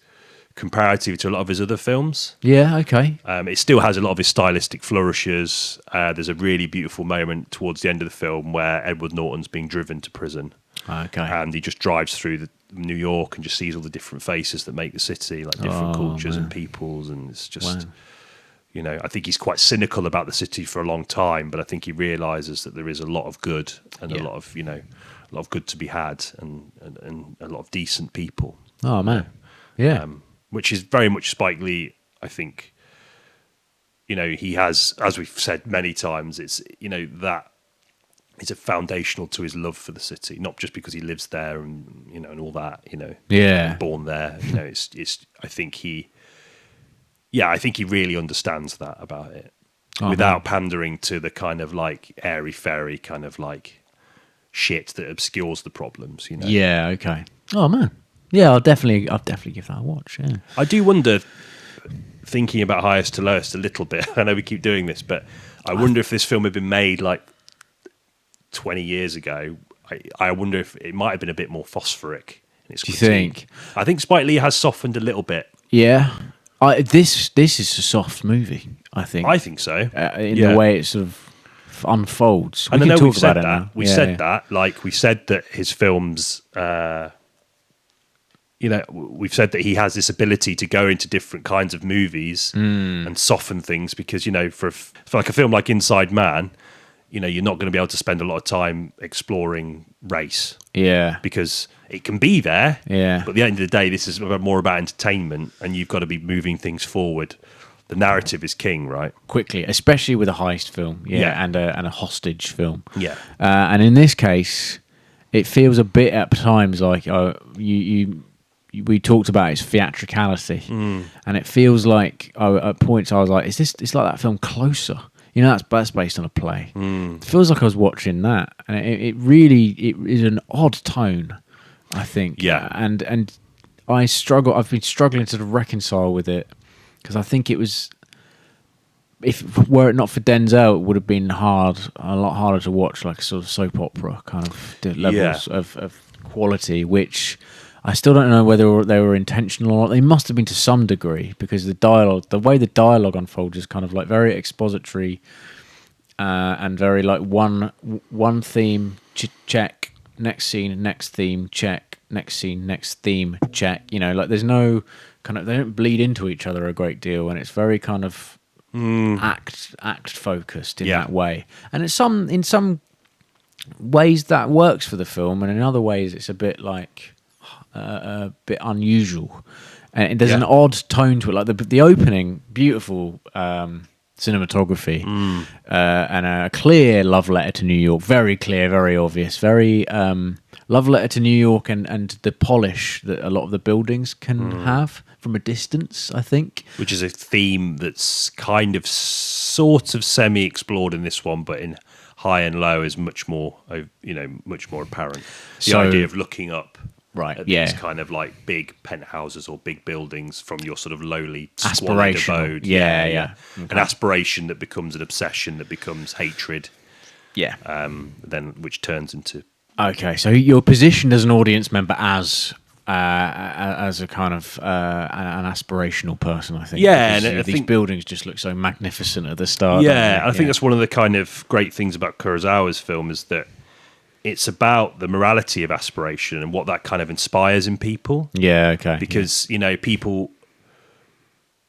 comparative to a lot of his other films. Yeah, okay. It still has a lot of his stylistic flourishes. There's a really beautiful moment towards the end of the film where Edward Norton's being driven to prison. Okay. And he just drives through New York and just sees all the different faces that make the city, like different cultures and peoples. And it's just, I think he's quite cynical about the city for a long time, but I think he realizes that there is a lot of good and a lot of good to be had and a lot of decent people. Oh, man. Yeah. Which is very much Spike Lee, I think. He has, as we've said many times, it's, that is a foundational to his love for the city, not just because he lives there and, and all that, Yeah. born there. I think he really understands that about it without pandering to the kind of like airy-fairy kind of like shit that obscures the problems, Yeah, okay. Oh, man. Yeah, I'll definitely give that a watch. Yeah, I do wonder, thinking about Highest to Lowest a little bit. I know we keep doing this, but I wonder if this film had been made like 20 years ago. I wonder if it might have been a bit more phosphoric in its critique. Do you think? I think Spike Lee has softened a little bit. Yeah, this is a soft movie. I think. I think so. In the way it sort of unfolds. And I know talk we've said about it that. now. We said that. Like we said that his films. We've said that he has this ability to go into different kinds of movies and soften things because, for like a film like Inside Man, you're not going to be able to spend a lot of time exploring race. Yeah. Because it can be there. Yeah. But at the end of the day, this is more about entertainment and you've got to be moving things forward. The narrative is king, right? Quickly, especially with a heist film. Yeah. And a hostage film. Yeah. And in this case, it feels a bit at times like we talked about its theatricality, and it feels like at points I was like, it's like that film Closer. That's based on a play. It feels like I was watching that, and it really is an odd tone, I think. Yeah. And I've been struggling to reconcile with it because I think it was, were it not for Denzel, it would have been a lot harder to watch, like a sort of soap opera kind of levels of quality, which I still don't know whether they were intentional or not. They must have been to some degree because the way the dialogue unfolds is kind of like very expository and very like one theme check, next scene, next theme check, next scene, next theme check. Like there's no kind of, they don't bleed into each other a great deal, and it's very kind of act focused in that way. And in some ways that works for the film, and in other ways it's a bit like a bit unusual, and there's an odd tone to it. Like the opening, beautiful cinematography, and a clear love letter to New York, very clear, very obvious, very love letter to New York, and the polish that a lot of the buildings can have from a distance, I think. Which is a theme that's kind of sort of semi-explored in this one, but in High and Low is much more apparent. The idea of looking up. Right, these kind of like big penthouses or big buildings from your sort of lowly squalid abode. Yeah. Okay. An aspiration that becomes an obsession, that becomes hatred. Yeah. Then which turns into. Okay, so you're positioned as an audience member as a kind of an aspirational person, I think. Yeah, and I these think buildings just look so magnificent at the start. Yeah, I think that's one of the kind of great things about Kurosawa's film is that it's about the morality of aspiration and what that kind of inspires in people. Yeah, okay. Because, people,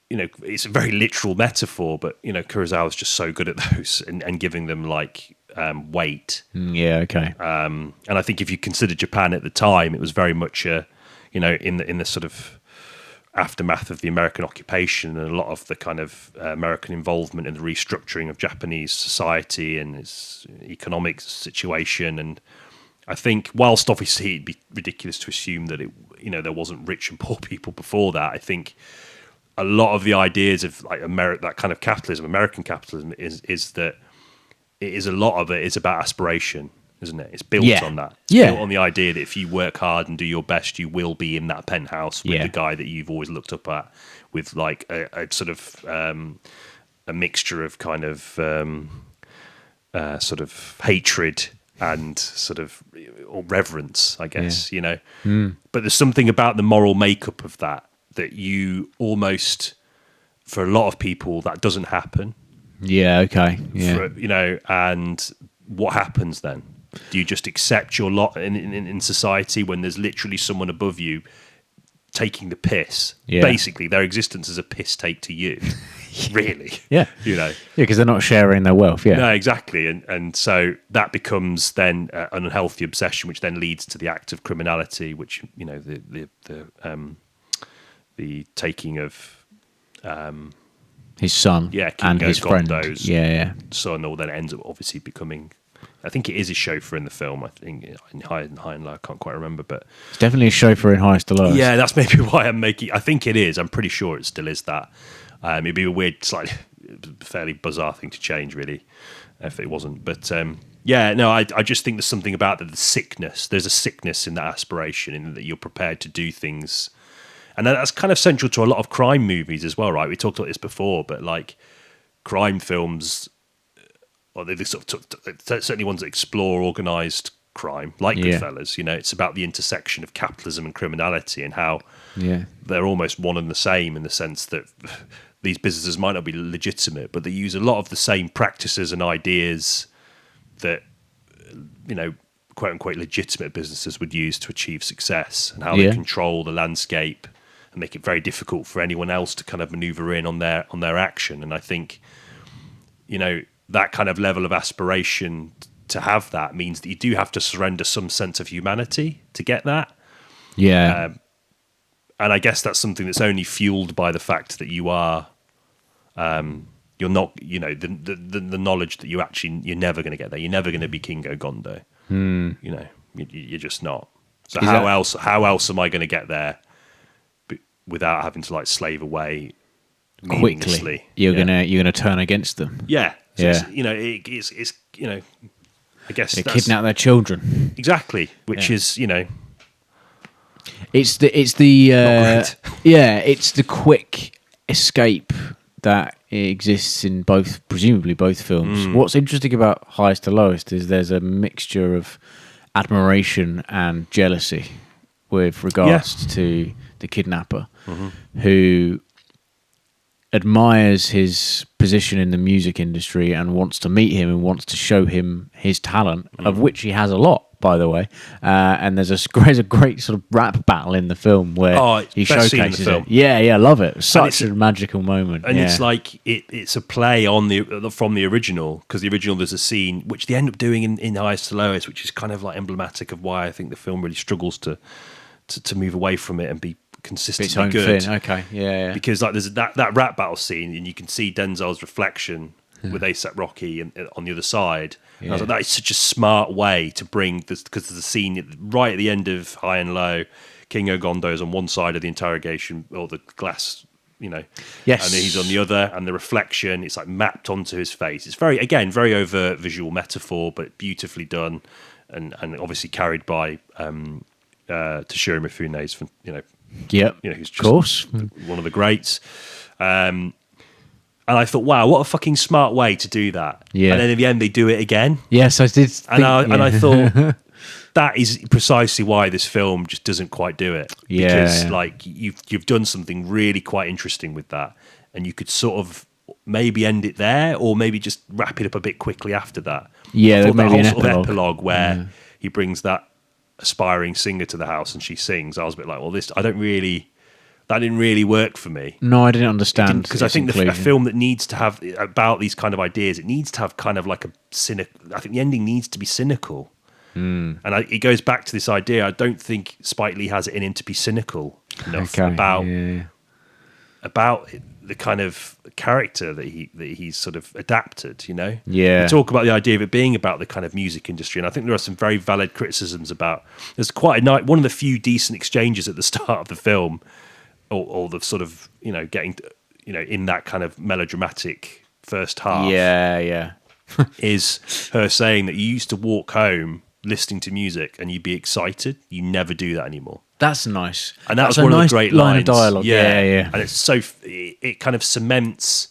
it's a very literal metaphor, but Kurosawa's just so good at those and giving them like weight. Yeah, okay. And I think if you consider Japan at the time, it was very much in the sort of aftermath of the American occupation and a lot of the kind of American involvement in the restructuring of Japanese society and its economic situation. And I think, whilst obviously it'd be ridiculous to assume that there wasn't rich and poor people before that, I think a lot of the ideas of like that kind of capitalism, American capitalism, is that a lot of it is about aspiration, isn't it? It's built on that. It's built on the idea that if you work hard and do your best, you will be in that penthouse with the guy that you've always looked up at, with like a sort of a mixture of kind of sort of hatred and sort of or reverence, I guess. But there's something about the moral makeup of that you almost, for a lot of people, that doesn't happen. Yeah, okay. Yeah. And what happens then? Do you just accept your lot in society when there's literally someone above you taking the piss? Yeah. Basically, their existence is a piss take to you. Really? Yeah. Yeah, because they're not sharing their wealth. Yeah. No, exactly. And so that becomes then an unhealthy obsession, which then leads to the act of criminality, which, the taking of his son and his friend. Son, or then ends up obviously becoming, I think it is a chauffeur in the film. I think in High and Low, I can't quite remember, but it's definitely a chauffeur in Highest to Lowest. Yeah, that's maybe why I'm making. I think it is. I'm pretty sure it still is that. It'd be a weird, slightly fairly bizarre thing to change, really, if it wasn't. But I just think there's something about the sickness. There's a sickness in that aspiration, in that you're prepared to do things. And that's kind of central to a lot of crime movies as well, right? We talked about this before, but like crime films, or they sort of certainly ones that explore organised crime, like Goodfellas. It's about the intersection of capitalism and criminality and how they're almost one and the same, in the sense that these businesses might not be legitimate, but they use a lot of the same practices and ideas that quote unquote legitimate businesses would use to achieve success, and how they control the landscape and make it very difficult for anyone else to kind of maneuver in on their action. And I think, that kind of level of aspiration, to have that, means that you do have to surrender some sense of humanity to get that. Yeah. And I guess that's something that's only fueled by the fact that you are, you're not, the knowledge that you're never going to get there. You're never going to be Kingo Gondo. You're just not. So how else am I going to get there without having to like slave away quickly? You're gonna turn against them. Yeah. So it's I guess they kidnap their children. Exactly, which is it's the it's the quick escape that exists in presumably both films. What's interesting about Highest to Lowest is there's a mixture of admiration and jealousy with regards to the kidnapper, who admires his position in the music industry and wants to meet him and wants to show him his talent, of which he has a lot, by the way. And there's a great sort of rap battle in the film where he showcases it. Yeah, I love it. Such a magical moment. And it's like it's a play on from the original, because the original, there's a scene which they end up doing in Highest to Lowest, which is kind of like emblematic of why I think the film really struggles to move away from it and be consistently good. Okay, yeah. Because like there's that rap battle scene, and you can see Denzel's reflection with A$AP Rocky on the other side. And I was like, that is such a smart way to bring this, because there's a scene right at the end of High and Low. King Ogondo's on one side of the interrogation, or the glass, yes, and then he's on the other, and the reflection, it's like mapped onto his face. It's very overt visual metaphor, but beautifully done, and obviously carried by Toshiro Mifune's, who's just of course one of the greats. And I thought, wow, what a fucking smart way to do that. Yeah. And then in the end, they do it again. Yes, I did. And I thought that is precisely why this film just doesn't quite do it. Because like you've done something really quite interesting with that, and you could sort of maybe end it there, or maybe just wrap it up a bit quickly after that. Yeah, maybe an sort of epilogue where he brings that aspiring singer to the house and she sings. I was a bit like, well, this, I don't really that didn't really work for me. No, I didn't understand Because I think a inclusion. film that needs to have about these kind of ideas, it needs to have kind of like a cynic. I think the ending needs to be cynical, and it goes back to this idea. I don't think Spike Lee has it in him to be cynical enough about the kind of character that he's sort of adapted. You know, Yeah. We talk about the idea of it being about the kind of music industry, and I think there are some very valid criticisms about. There's quite a night, one of the few decent exchanges at the start of the film. Or the sort of, getting, in that kind of melodramatic first half. Yeah. Is her saying that you used to walk home listening to music and you'd be excited. You never do that anymore. That's nice. And that That's was one a of nice the great line lines. of dialogue. Yeah. And it's so, it kind of cements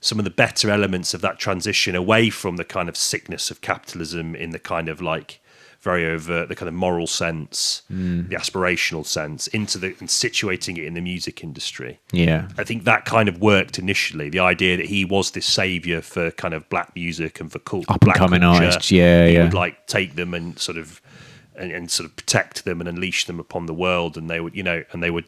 some of the better elements of that transition away from the kind of sickness of capitalism in the kind of like, very overt, the kind of moral sense, the aspirational sense, and situating it in the music industry. Yeah. I think that kind of worked initially. The idea that he was this savior for kind of black music and for Up and coming artists, he yeah. would like take them and sort of protect them and unleash them upon the world, and they would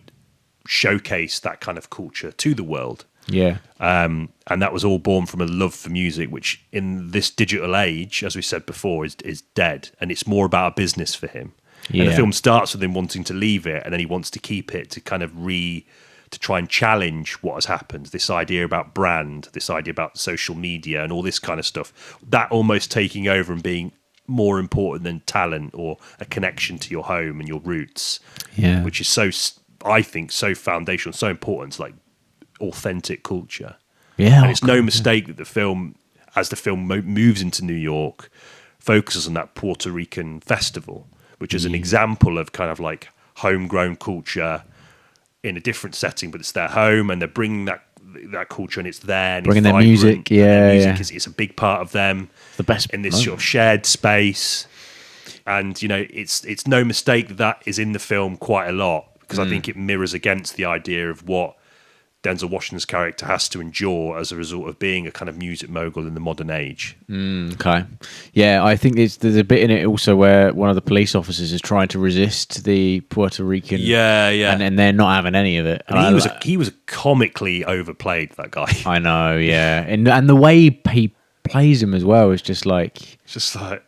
showcase that kind of culture to the world. Yeah. And that was all born from a love for music, which in this digital age, as we said before, is dead. And it's more about a business for him. Yeah. And the film starts with him wanting to leave it, and then he wants to keep it to kind of to try and challenge what has happened. This idea about brand, this idea about social media and all this kind of stuff, that almost taking over and being more important than talent or a connection to your home and your roots. Yeah. Which is so, I think, so foundational, so important to like authentic culture. Yeah. And it's no mistake that the film, as the film moves into New York, focuses on that Puerto Rican festival, which is an example of kind of like homegrown culture in a different setting, but it's their home, and they're bringing that culture, and it's there, and bringing it's their vibrant, music, and their music yeah. is a big part of them. The best in this moment. sort of shared space, and it's no mistake that is in the film quite a lot, because I think it mirrors against the idea of what Denzel Washington's character has to endure as a result of being a kind of music mogul in the modern age. Okay. Yeah, I think there's a bit in it also where one of the police officers is trying to resist the Puerto Rican. Yeah. And they're not having any of it. And he was comically overplayed, that guy. I know, yeah. And the way he plays him as well is just like It's just like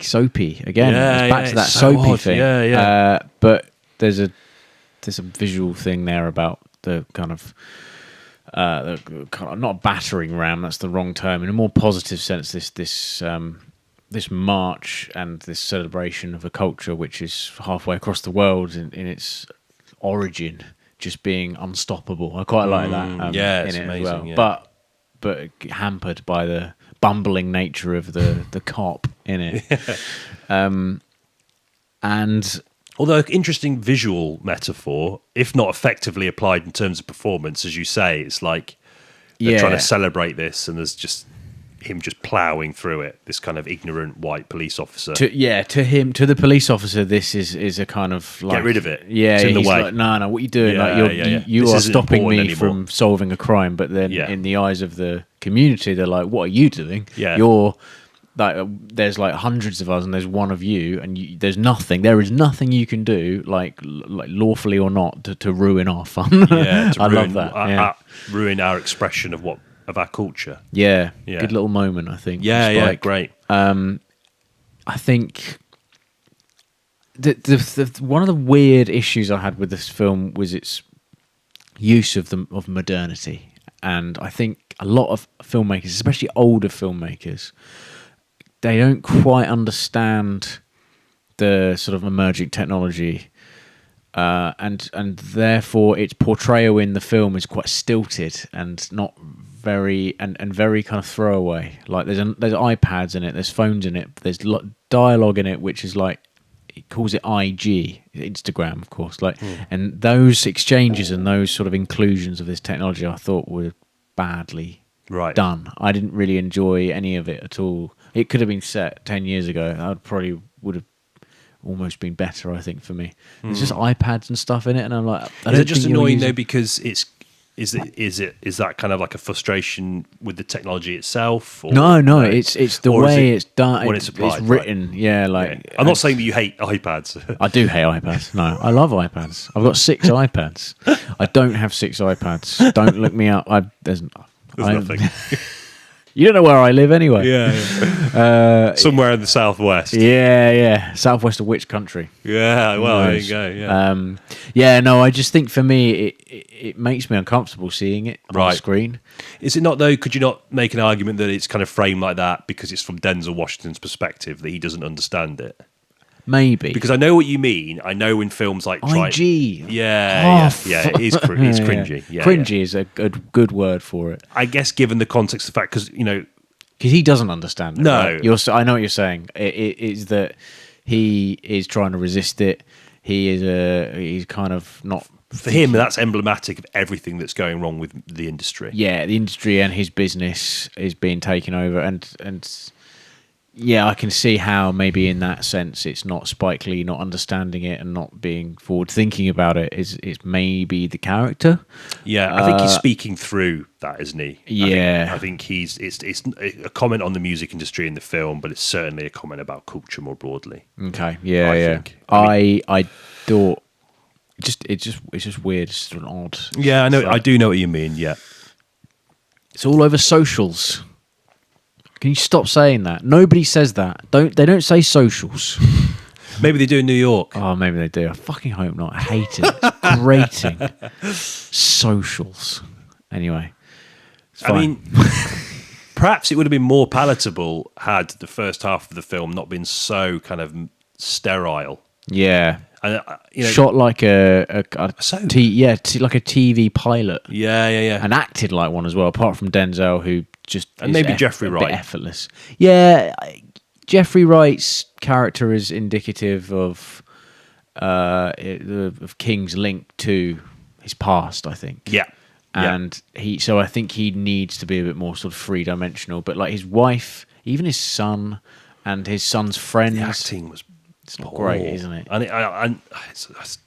soapy. Again, it's back to that it's so soapy odd. thing. Yeah. But there's a visual thing there about the kind of not battering ram, that's the wrong term, in a more positive sense, this march and this celebration of a culture which is halfway across the world in its origin just being unstoppable. I quite like that it's in it amazing, as well. yeah. But hampered by the bumbling nature of the cop in it. And although interesting visual metaphor, if not effectively applied in terms of performance, as you say, it's like they're trying to celebrate this, and there's just him just ploughing through it. This kind of ignorant white police officer. To the police officer, this is a kind of like, get rid of it. Yeah, it's in the he's way. like, no, what are you doing? Yeah, like you This are isn't stopping me important anymore. from solving a crime. But then, in the eyes of the community, they're like, what are you doing? Yeah. You're like, there's like hundreds of us, and there's one of you, and there is nothing you can do, like lawfully or not, to ruin our fun. Yeah, I love that. Ruin our expression of our culture. Yeah, Yeah. good little moment, I think. Yeah, great. I think the one of the weird issues I had with this film was its use of modernity, and I think a lot of filmmakers, especially older filmmakers, they don't quite understand the sort of emerging technology, and therefore its portrayal in the film is quite stilted and not very very kind of throwaway. Like there's iPads in it, there's phones in it, there's dialogue in it which is like, it calls it IG, Instagram, of course. And those exchanges and those sort of inclusions of this technology, I thought were badly done. I didn't really enjoy any of it at all. It could have been set 10 years ago. I would have almost been better, I think, for me. There's just iPads and stuff in it, and I'm like, Is it just annoying though because it's Is that kind of like a frustration with the technology itself? Or, No, it's the Or is way it it's done. when it's applied, it's written. Yeah, like Yeah. I'm not saying that you hate iPads. I do hate iPads. No, I love iPads. I've got 6 iPads. I don't have 6 iPads. Don't look me up. There's Nothing. You don't know where I live anyway. Yeah. Somewhere in the southwest. Yeah. Southwest of which country? Yeah. Well, there you go. Yeah. No, I just think for me, it makes me uncomfortable seeing it on the Right. screen. Is it not though? Could you not make an argument that it's kind of framed like that because it's from Denzel Washington's perspective that he doesn't understand it? Maybe. Because I know what you mean. I know in films like IG. Yeah. It is. It's cringy. Yeah. Cringy is a good word for it. I guess given the context of the fact, because Because he doesn't understand it. No. right? I know what you're saying. It is that he is trying to resist it. He's kind of not. for him, that's emblematic of everything that's going wrong with the industry. Yeah, the industry and his business is being taken over, and yeah, I can see how maybe in that sense it's not Spike Lee not understanding it and not being forward thinking about it. It's maybe the character. Yeah, I think he's speaking through that, isn't he? Yeah. I think it's a comment on the music industry in the film, but it's certainly a comment about culture more broadly. Okay, yeah, I yeah. think. I thought it's just weird. It's an odd. Yeah, I know. It's like- I do know what you mean. Yeah. It's all over socials. Can you stop saying that? Nobody says that. They don't say socials. Maybe they do in New York. Oh, maybe they do. I fucking hope not. I hate it. It's grating. Socials. Anyway. It's I fine. mean, perhaps it would have been more palatable had the first half of the film not been so kind of sterile. yeah. And Shot like a soap. like a TV pilot. Yeah. And acted like one as well, apart from Denzel, who just And is maybe Jeffrey a bit Wright. effortless. Yeah, Jeffrey Wright's character is indicative of King's link to his past, I think. Yeah. And I think he needs to be a bit more sort of 3-dimensional. But like his wife, even his son, and his son's friends, The acting was it's not great, isn't it? And it's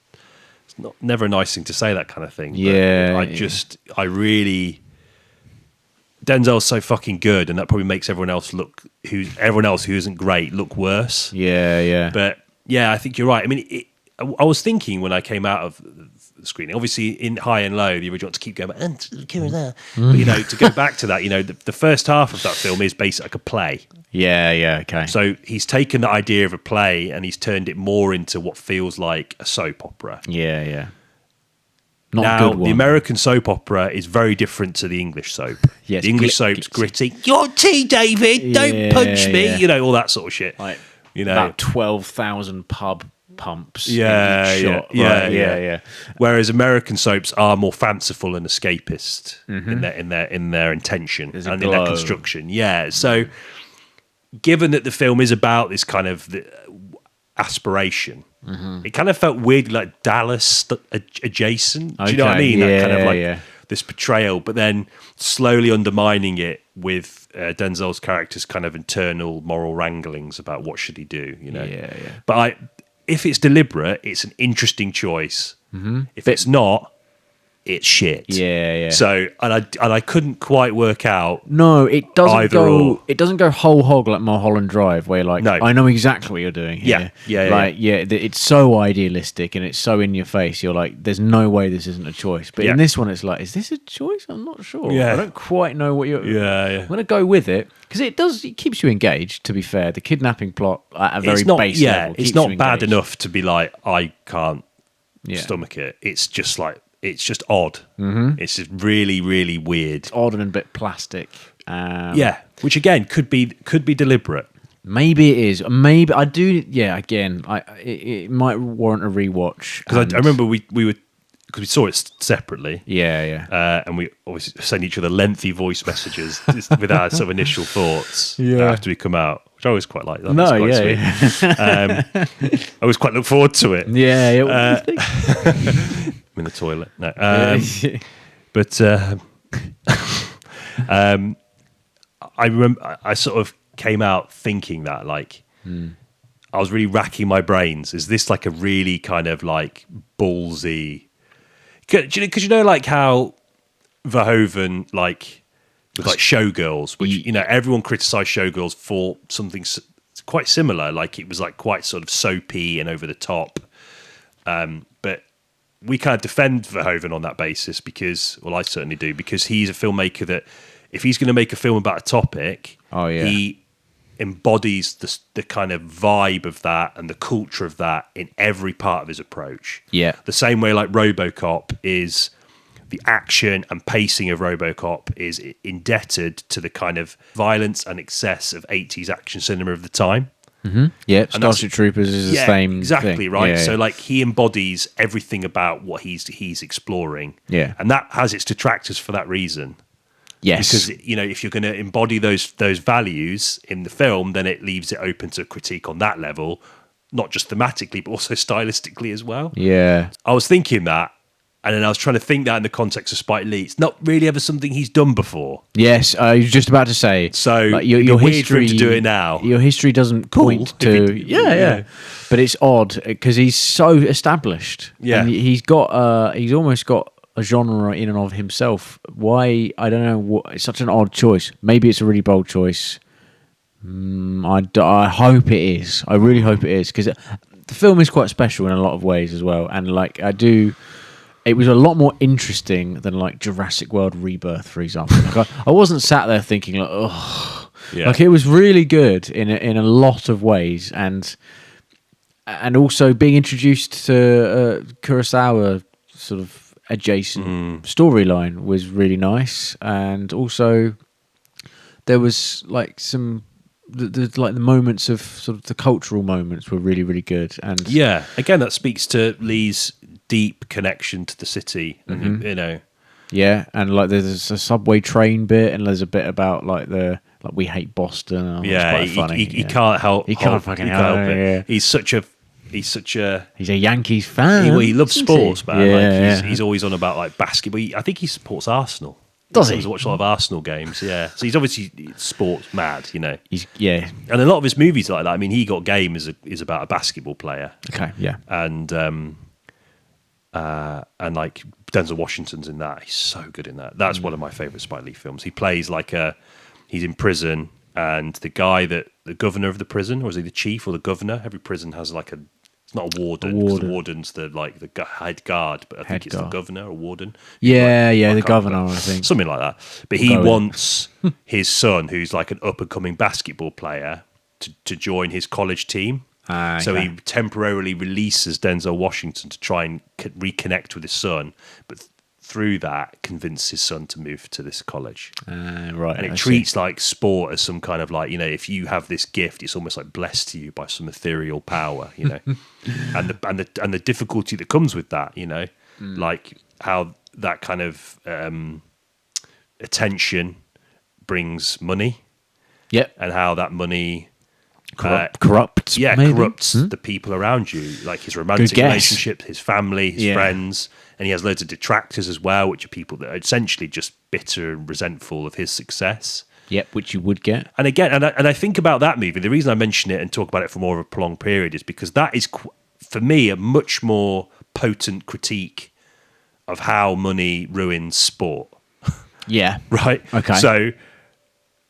never a nice thing to say, that kind of thing. But Yeah. I really, Denzel's so fucking good, and that probably makes everyone else who isn't great look worse. Yeah. But yeah, I think you're right. I mean, I was thinking when I came out of the screening, obviously in High and Low, the original to keep going, and but to go back to that, the first half of that film is basically like a play. Yeah, okay. So he's taken the idea of a play and he's turned it more into what feels like a soap opera. Yeah. Not a Now, good one. the American soap opera is very different to the English soap. Yes, the English soap's gritty. Your tea, David. Don't punch me. Yeah. All that sort of shit. Like, you about 12,000 pub pumps. Yeah, in each shot. yeah. Yeah. Whereas American soaps are more fanciful and escapist in their intention There's a and in their glow. construction. Yeah. So, given that the film is about this kind of aspiration, it kind of felt weird, like Dallas adjacent. Do you know what I Okay, mean? That kind of like yeah. this portrayal, but then slowly undermining it with Denzel's character's kind of internal moral wranglings about what should he do. Yeah. But if it's deliberate, it's an interesting choice. If it's not, it's shit. Yeah. So and I couldn't quite work out. No, it doesn't Either go. or. It doesn't go whole hog like Mulholland Drive, where you're like, No. I know exactly what you're doing here. Yeah. It's so idealistic and it's so in your face. You're like, there's no way this isn't a choice. But Yeah. in this one, it's like, is this a choice? I'm not sure. Yeah. I don't quite know what you're. Yeah. I'm gonna go with it because it keeps you engaged. To be fair, the kidnapping plot at a very It's not. base Yeah, level. it's keeps not you bad engaged. enough to be like I can't Yeah. stomach it. It's just like it's just odd. It's just really, really weird. Odd and a bit plastic. Yeah, which again could be deliberate. Maybe it is. Maybe I do. Yeah. Again, it might warrant a rewatch Because I remember we were because we saw it separately. Yeah. And we obviously send each other lengthy voice messages with our sort of initial thaughts after we come out, which I always quite like. That. No, That's quite yeah. sweet. I always quite look forward to it. Yeah. What do you think? I'm in the toilet. No. But I remember I sort of came out thinking that like I was really racking my brains. Is this like a really kind of like ballsy? Because like how Verhoeven like with like Showgirls, which everyone criticised Showgirls for something quite similar. Like it was like quite sort of soapy and over the top. But we kind of defend Verhoeven on that basis because, well, I certainly do, because he's a filmmaker that if he's going to make a film about a topic, he embodies the kind of vibe of that and the culture of that in every part of his approach. Yeah. The same way like RoboCop is, the action and pacing of RoboCop is indebted to the kind of violence and excess of 80s action cinema of the time. Mm-hmm. Yeah, Starship Troopers is the same exactly thing. right. Yeah, so like he embodies everything about what he's exploring. Yeah. And that has its detractors for that reason. Yes. Because if you're going to embody those values in the film, then it leaves it open to critique on that level, not just thematically but also stylistically as well. Yeah. I was thinking that, and then I was trying to think that in the context of Spike Lee. It's not really ever something he's done before. Yes, I was just about to say. So like, your your weird history for him to do it now. Your history doesn't point to yeah. But it's odd because he's so established. Yeah, and he's almost got a genre in and of himself. Why? I don't know. It's such an odd choice. Maybe it's a really bold choice. I hope it is. I really hope it is because the film is quite special in a lot of ways as well. And like I do. It was a lot more interesting than like Jurassic World Rebirth, for example. Like I wasn't sat there thinking like, oh, like it was really good in a lot of ways, and also being introduced to Kurosawa sort of adjacent storyline was really nice, and also there was like some. The moments of sort of the cultural moments were really, really good, and again that speaks to Lee's deep connection to the city, and and like there's a subway train bit, and there's a bit about like we hate Boston. And it's quite funny. He can't help. He can't fucking help it. Yeah. He's a Yankees fan. He loves sports, man. Yeah, like he's always on about like basketball. I think he supports Arsenal. Does he? He's watched a lot of Arsenal games, yeah. So he's obviously sports mad, He's and a lot of his movies are like that. I mean, He Got Game is about a basketball player. Okay, yeah. And like Denzel Washington's in that. He's so good in that. That's one of my favourite Spike Lee films. He plays like he's in prison, and the governor of the prison, or is he the chief or the governor? Every prison has like it's not a warden. Because the warden's the head guard, but I think it's the governor or warden. The governor, I think. Something like that. But he wants his son, who's like an up-and-coming basketball player, to join his college team. So he temporarily releases Denzel Washington to try and reconnect with his son, but through that convince his son to move to this college. Right. And it treats like sport as some kind of like, if you have this gift, it's almost like blessed to you by some ethereal power, and the difficulty that comes with that, like how that kind of attention brings money. Yep. And how that money corrupts the people around you, like his romantic relationships, his family, his friends, and he has loads of detractors as well, which are people that are essentially just bitter and resentful of his success. Yep, which you would get. And again, and I think about that movie, the reason I mention it and talk about it for more of a prolonged period is because that is, for me, a much more potent critique of how money ruins sport. Yeah. Right? Okay. So,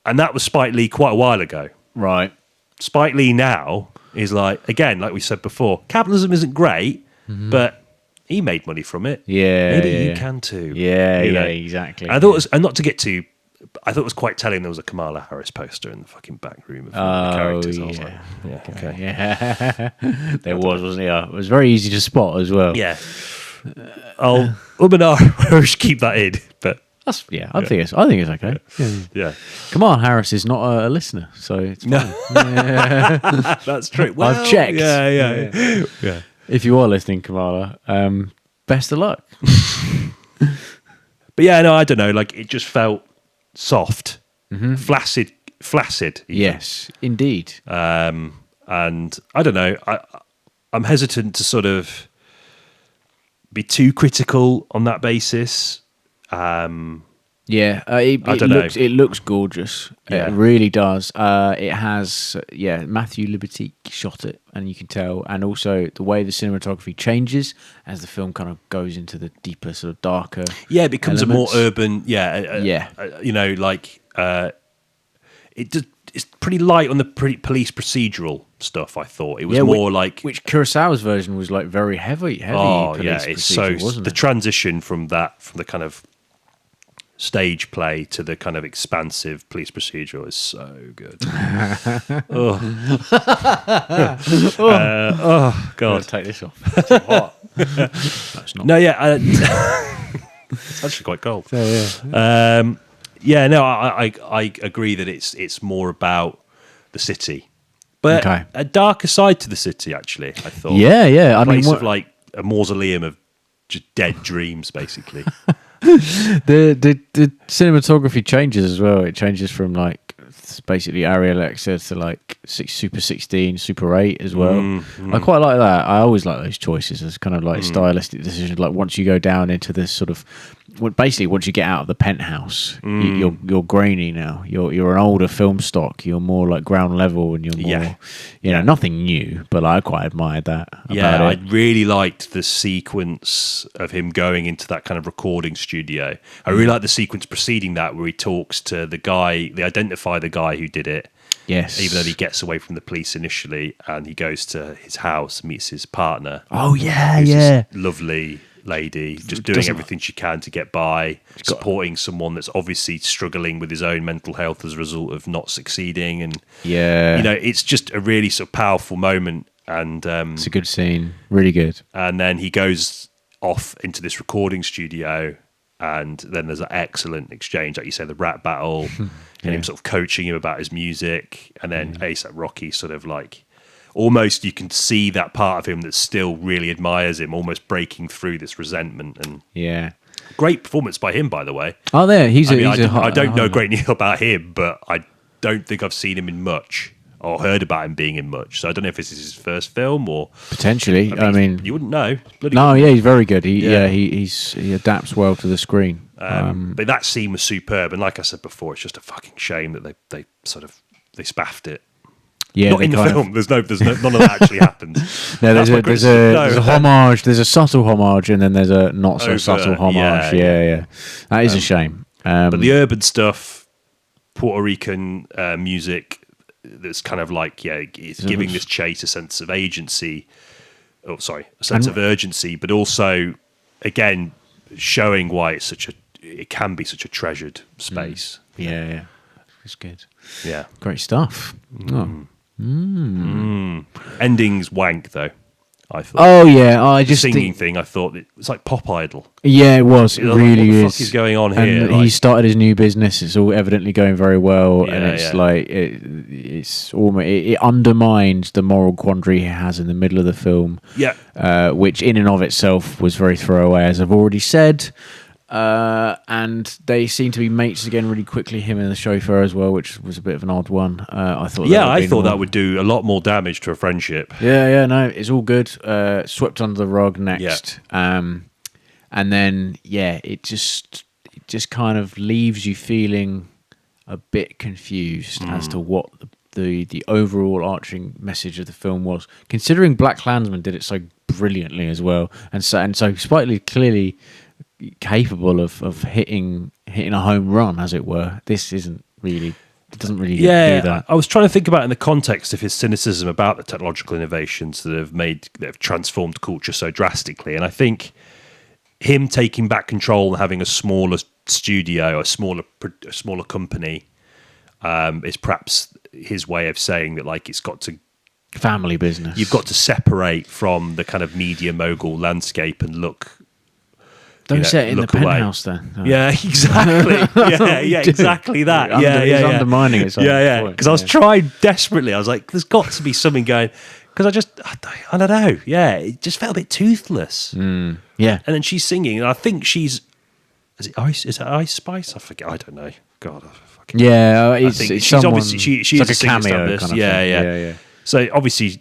and that was Spike Lee quite a while ago. Right. Spike Lee now is like, again, like we said before, capitalism isn't great, but he made money from it. Yeah. Maybe you can too. Yeah, exactly. And I thought it was, and not to get too, I thought it was quite telling there was a Kamala Harris poster in the fucking back room of the characters. I was like, okay. Yeah. There wasn't there? It was very easy to spot as well. Yeah. I'll we should keep that in, but I think it's okay. Yeah. Kamala Harris is not a listener, so it's fine. No. That's true. Well, I've checked. Yeah. If you are listening, Kamala, best of luck. But yeah, no, I don't know. Like it just felt soft, flaccid. Even. Yes, indeed. And I don't know. I'm hesitant to sort of be too critical on that basis. Yeah, I don't know. it looks gorgeous. Yeah. It really does. It has, Matthew Libatique shot it, and you can tell. And also the way the cinematography changes as the film kind of goes into the deeper, sort of darker. Yeah, it becomes elements. a more urban. It's pretty light on the police procedural stuff. I thought it was more like which Kurosawa's version was like very heavy. Oh police yeah, it's so wasn't the it? transition from the kind of stage play to the kind of expansive police procedural is so good. Oh god, take this off. It's too hot. That's not. no, yeah, it's actually quite cold. Yeah. I agree that it's more about the city, but Okay. a darker side to the city. Actually, I thought. Yeah. a place of like a mausoleum of just dead dreams, basically. The cinematography changes as well. It changes from like basically Ari Alexa to like Super 16, Super 8 as well. I quite like that. I always like those choices as kind of like stylistic decisions. Like once you go down into this sort of, basically once you get out of the penthouse, you're grainy now. You're an older film stock. You're more like ground level, and you're more, nothing new. But I quite admired that. Yeah, I really liked the sequence of him going into that kind of recording studio. I really like the sequence preceding that where he talks to the guy, they identify the guy who did it. Yes. Even though he gets away from the police initially, and he goes to his house, meets his partner. Oh, yeah, who's yeah. this lovely lady, just doing everything she can to get by, supporting someone that's obviously struggling with his own mental health as a result of not succeeding. And, it's just a really sort of powerful moment. And it's a good scene. Really good. And then he goes off into this recording studio, and then there's an excellent exchange, like you say, the rap battle, and him sort of coaching him about his music, and then A$AP Rocky sort of like, almost you can see that part of him that still really admires him, almost breaking through this resentment. And great performance by him, by the way. Oh, there, I don't know a great deal about him, but I don't think I've seen him in much or heard about him being in much. So I don't know if this is his first film or potentially. I mean, you wouldn't know. He's very good. He adapts well to the screen. But that scene was superb, and like I said before, it's just a fucking shame that they spaffed it. Yeah, not in the film. There's none of that actually happens. No, there's a homage. There's a subtle homage, and then there's a not so subtle homage. Yeah. That is a shame. But the urban stuff, Puerto Rican music, that's kind of like it's giving this chase a sense of agency. Oh, sorry, a sense of urgency, but also again showing why it can be such a treasured space. Yeah, it's good. Yeah, great stuff. Ending's wank though. I thought. Oh yeah, I just singing thing. I thought it's like Pop Idol. Yeah, it was. It really what the is. fuck is going on here? And he started his new business. It's all evidently going very well, and it's like it's almost it undermines the moral quandary he has in the middle of the film. Yeah, which in and of itself was very throwaway, as I've already said. And they seem to be mates again really quickly, him and the chauffeur as well, which was a bit of an odd one. I thought that would do a lot more damage to a friendship. No, it's all good. Swept under the rug next. And then it just kind of leaves you feeling a bit confused as to what the overall arching message of the film was, considering BlackkKklansman did it so brilliantly as well, and so Spike Lee clearly capable of hitting a home run, as it were. This doesn't really do that. I was trying to think about it in the context of his cynicism about the technological innovations that have transformed culture so drastically, and I think him taking back control and having a smaller studio, a smaller company, is perhaps his way of saying that, like, it's got to family business. You've got to separate from the kind of media mogul landscape and look. Don't set it in the penthouse then. No. Yeah, exactly. Yeah, exactly that. He's undermining it. Yeah. Because I was trying desperately. I was like, there's got to be something going. Because I don't know. Yeah, it just felt a bit toothless. Yeah. And then she's singing, and I think she's. Is it Ice Spice? I forget. I don't know. God, I fucking. Yeah, I think she's obviously she's like a a cameo kind of yeah. So obviously,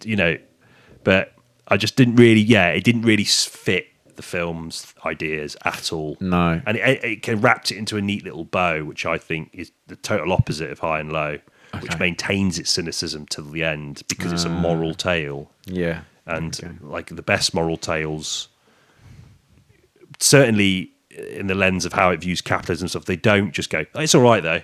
but I just didn't really. Yeah, it didn't really fit the film's ideas at all. No. And it can wrapped it into a neat little bow, which I think is the total opposite of High and Low, which maintains its cynicism till the end because it's a moral tale. Yeah. And like the best moral tales, certainly in the lens of how it views capitalism and stuff, they don't just go, "Oh, it's all right though."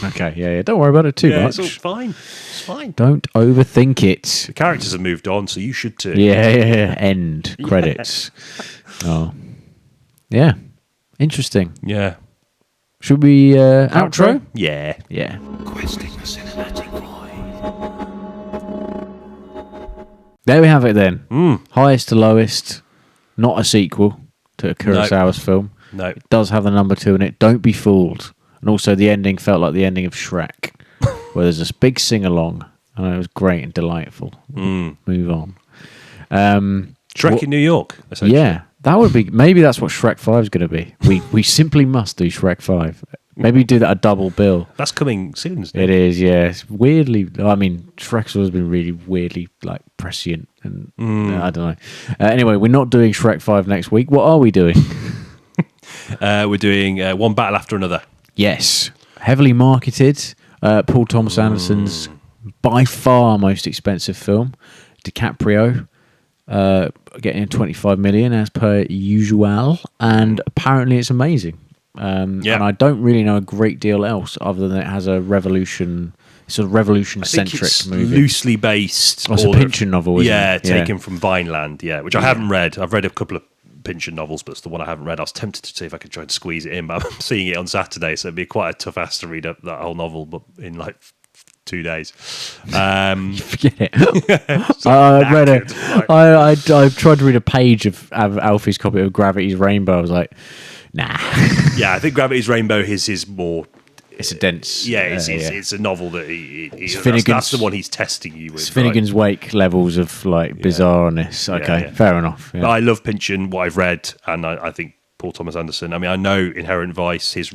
Okay, yeah. Don't worry about it too much. It's all fine. It's fine. Don't overthink it. The characters have moved on, so you should too. Yeah. End credits. Oh, yeah. Interesting. Yeah. Should we outro? Yeah. Yeah. Questing the cinematic void. There we have it then. Highest to lowest. Not a sequel to a Kurosawa's film. No. It does have the number 2 in it. Don't be fooled. And also the ending felt like the ending of Shrek, where there's this big sing-along. And it was great and delightful. Move on. Shrek in New York, essentially. Yeah, that would be... Maybe that's what Shrek 5 is going to be. We simply must do Shrek 5. Maybe do that a double bill. That's coming soon, isn't it? It is, yeah. It's weirdly... I mean, Shrek's always been really weirdly, like, prescient. And I don't know. Anyway, we're not doing Shrek 5 next week. What are we doing? We're doing One Battle After Another. Yes. Heavily marketed. Paul Thomas Anderson's by far most expensive film. DiCaprio getting 25 million as per usual. And apparently it's amazing. And I don't really know a great deal else other than it has a sort of revolution-centric movie. Loosely based. Oh, it's a Pynchon novel, isn't it? Taken from Vineland, which I haven't read. I've read a couple of Pynchon novels, but it's the one I haven't read. I was tempted to see if I could try and squeeze it in, but I'm seeing it on Saturday, so it'd be quite a tough ask to read up that whole novel, but in like 2 days. Forget it. I read it. I tried to read a page of Alfie's copy of Gravity's Rainbow. I was like, nah. Yeah, I think Gravity's Rainbow is more... It's a dense... It's a novel that that's the one he's testing you with. It's Finnegan's Wake levels of like bizarreness. Okay, fair enough. Yeah. But I love Pynchon, what I've read, and I think Paul Thomas Anderson. I mean, I know Inherent Vice, his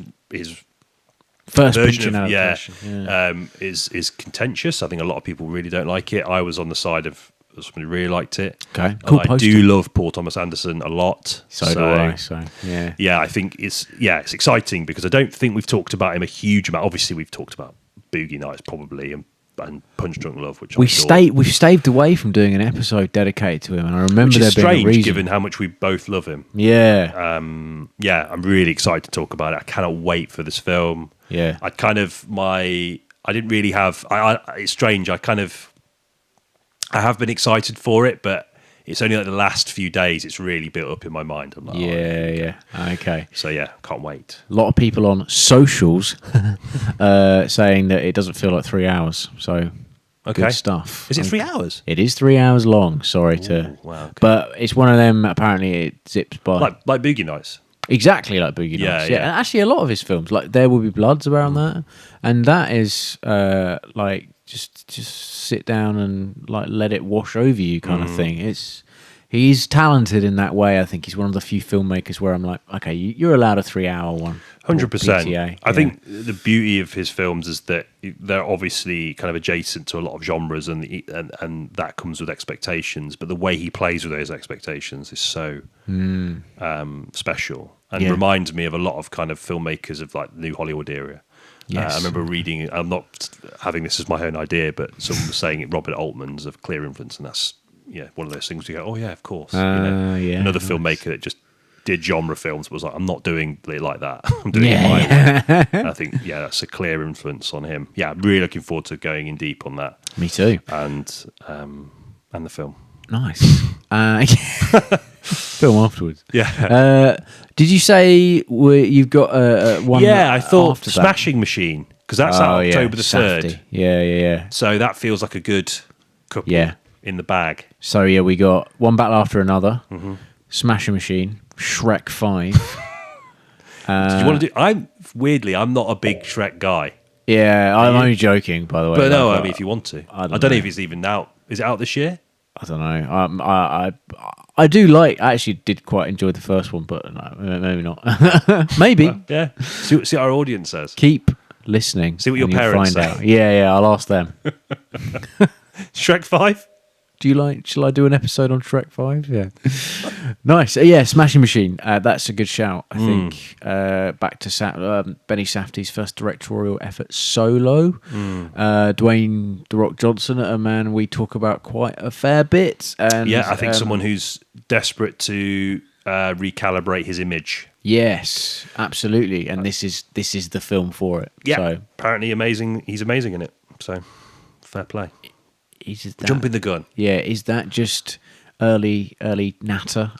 first version Pynchon of adaptation, is contentious. I think a lot of people really don't like it. I was on the side of somebody who really liked it. Okay, cool. I do love Paul Thomas Anderson a lot. So do I. So yeah, I think it's exciting because I don't think we've talked about him a huge amount. Obviously, we've talked about Boogie Nights probably and Punch Drunk Love, which we've staved away from doing an episode dedicated to him, and I remember which is there being a reason. given how much we both love him. Yeah, I'm really excited to talk about it. I cannot wait for this film. Yeah, I didn't really have. It's strange. I have been excited for it, but it's only like the last few days it's really built up in my mind. I'm like, okay. So can't wait. A lot of people on socials saying that it doesn't feel like 3 hours. So good stuff. Is it 3 hours? It is 3 hours long. Sorry wow, okay. but it's one of them. Apparently, it zips by like Boogie Nights. Exactly like Boogie Nights. Yeah. And actually, a lot of his films, like There Will Be Bloods, around that, and that is like just sit down and like let it wash over you kind of thing. He's talented in that way. I think he's one of the few filmmakers where I'm like, okay, you're allowed a 3 hour one. 100%. I think the beauty of his films is that they're obviously kind of adjacent to a lot of genres, and that comes with expectations. But the way he plays with those expectations is so special, and reminds me of a lot of kind of filmmakers of like the New Hollywood era. Yes. I remember reading. I'm not having this as my own idea, but someone was saying it. Robert Altman's of clear influence, and that's one of those things. You go, oh yeah, of course. Another filmmaker that just did genre films, but was like, I'm not doing it like that. I'm doing it my way. And I think that's a clear influence on him. Yeah, I'm really looking forward to going in deep on that. Me too. And the film. Nice. Film afterwards. Yeah. Did you say you've got one? Yeah, I thought after Smashing Machine, because that's out October the 3rd. Yeah. So that feels like a good couple in the bag. So we got One Battle After Another, Smashing Machine, Shrek 5. Did you want to do? I'm not a big Shrek guy. Yeah, I'm only joking, by the way. But no, I mean, if you want to, I don't know if it's even out. Is it out this year? I don't know. I do like. I actually did quite enjoy the first one, but no, maybe not. Maybe. Yeah. See what our audience says. Keep listening. See what your parents find say. out. Yeah. I'll ask them. Shrek 5. Shall I do an episode on Shrek 5? Yeah. Nice. Yeah, Smashing Machine. That's a good shout, I think. Back to Benny Safdie's first directorial effort solo. Dwayne The Rock Johnson, a man we talk about quite a fair bit. And, Yeah, I think someone who's desperate to recalibrate his image. Yes, absolutely. And this is the film for it. Yeah, So, apparently amazing. He's amazing in it. So, fair play. is that, Jumping the gun. Yeah, is that just early natter?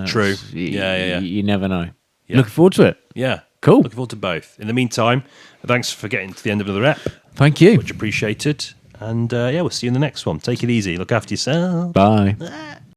True. Yeah. You never know. Yeah. Looking forward to it. Yeah. Cool. Looking forward to both. In the meantime, thanks for getting to the end of the rep. Thank you. Much appreciated. And we'll see you in the next one. Take it easy. Look after yourself. Bye.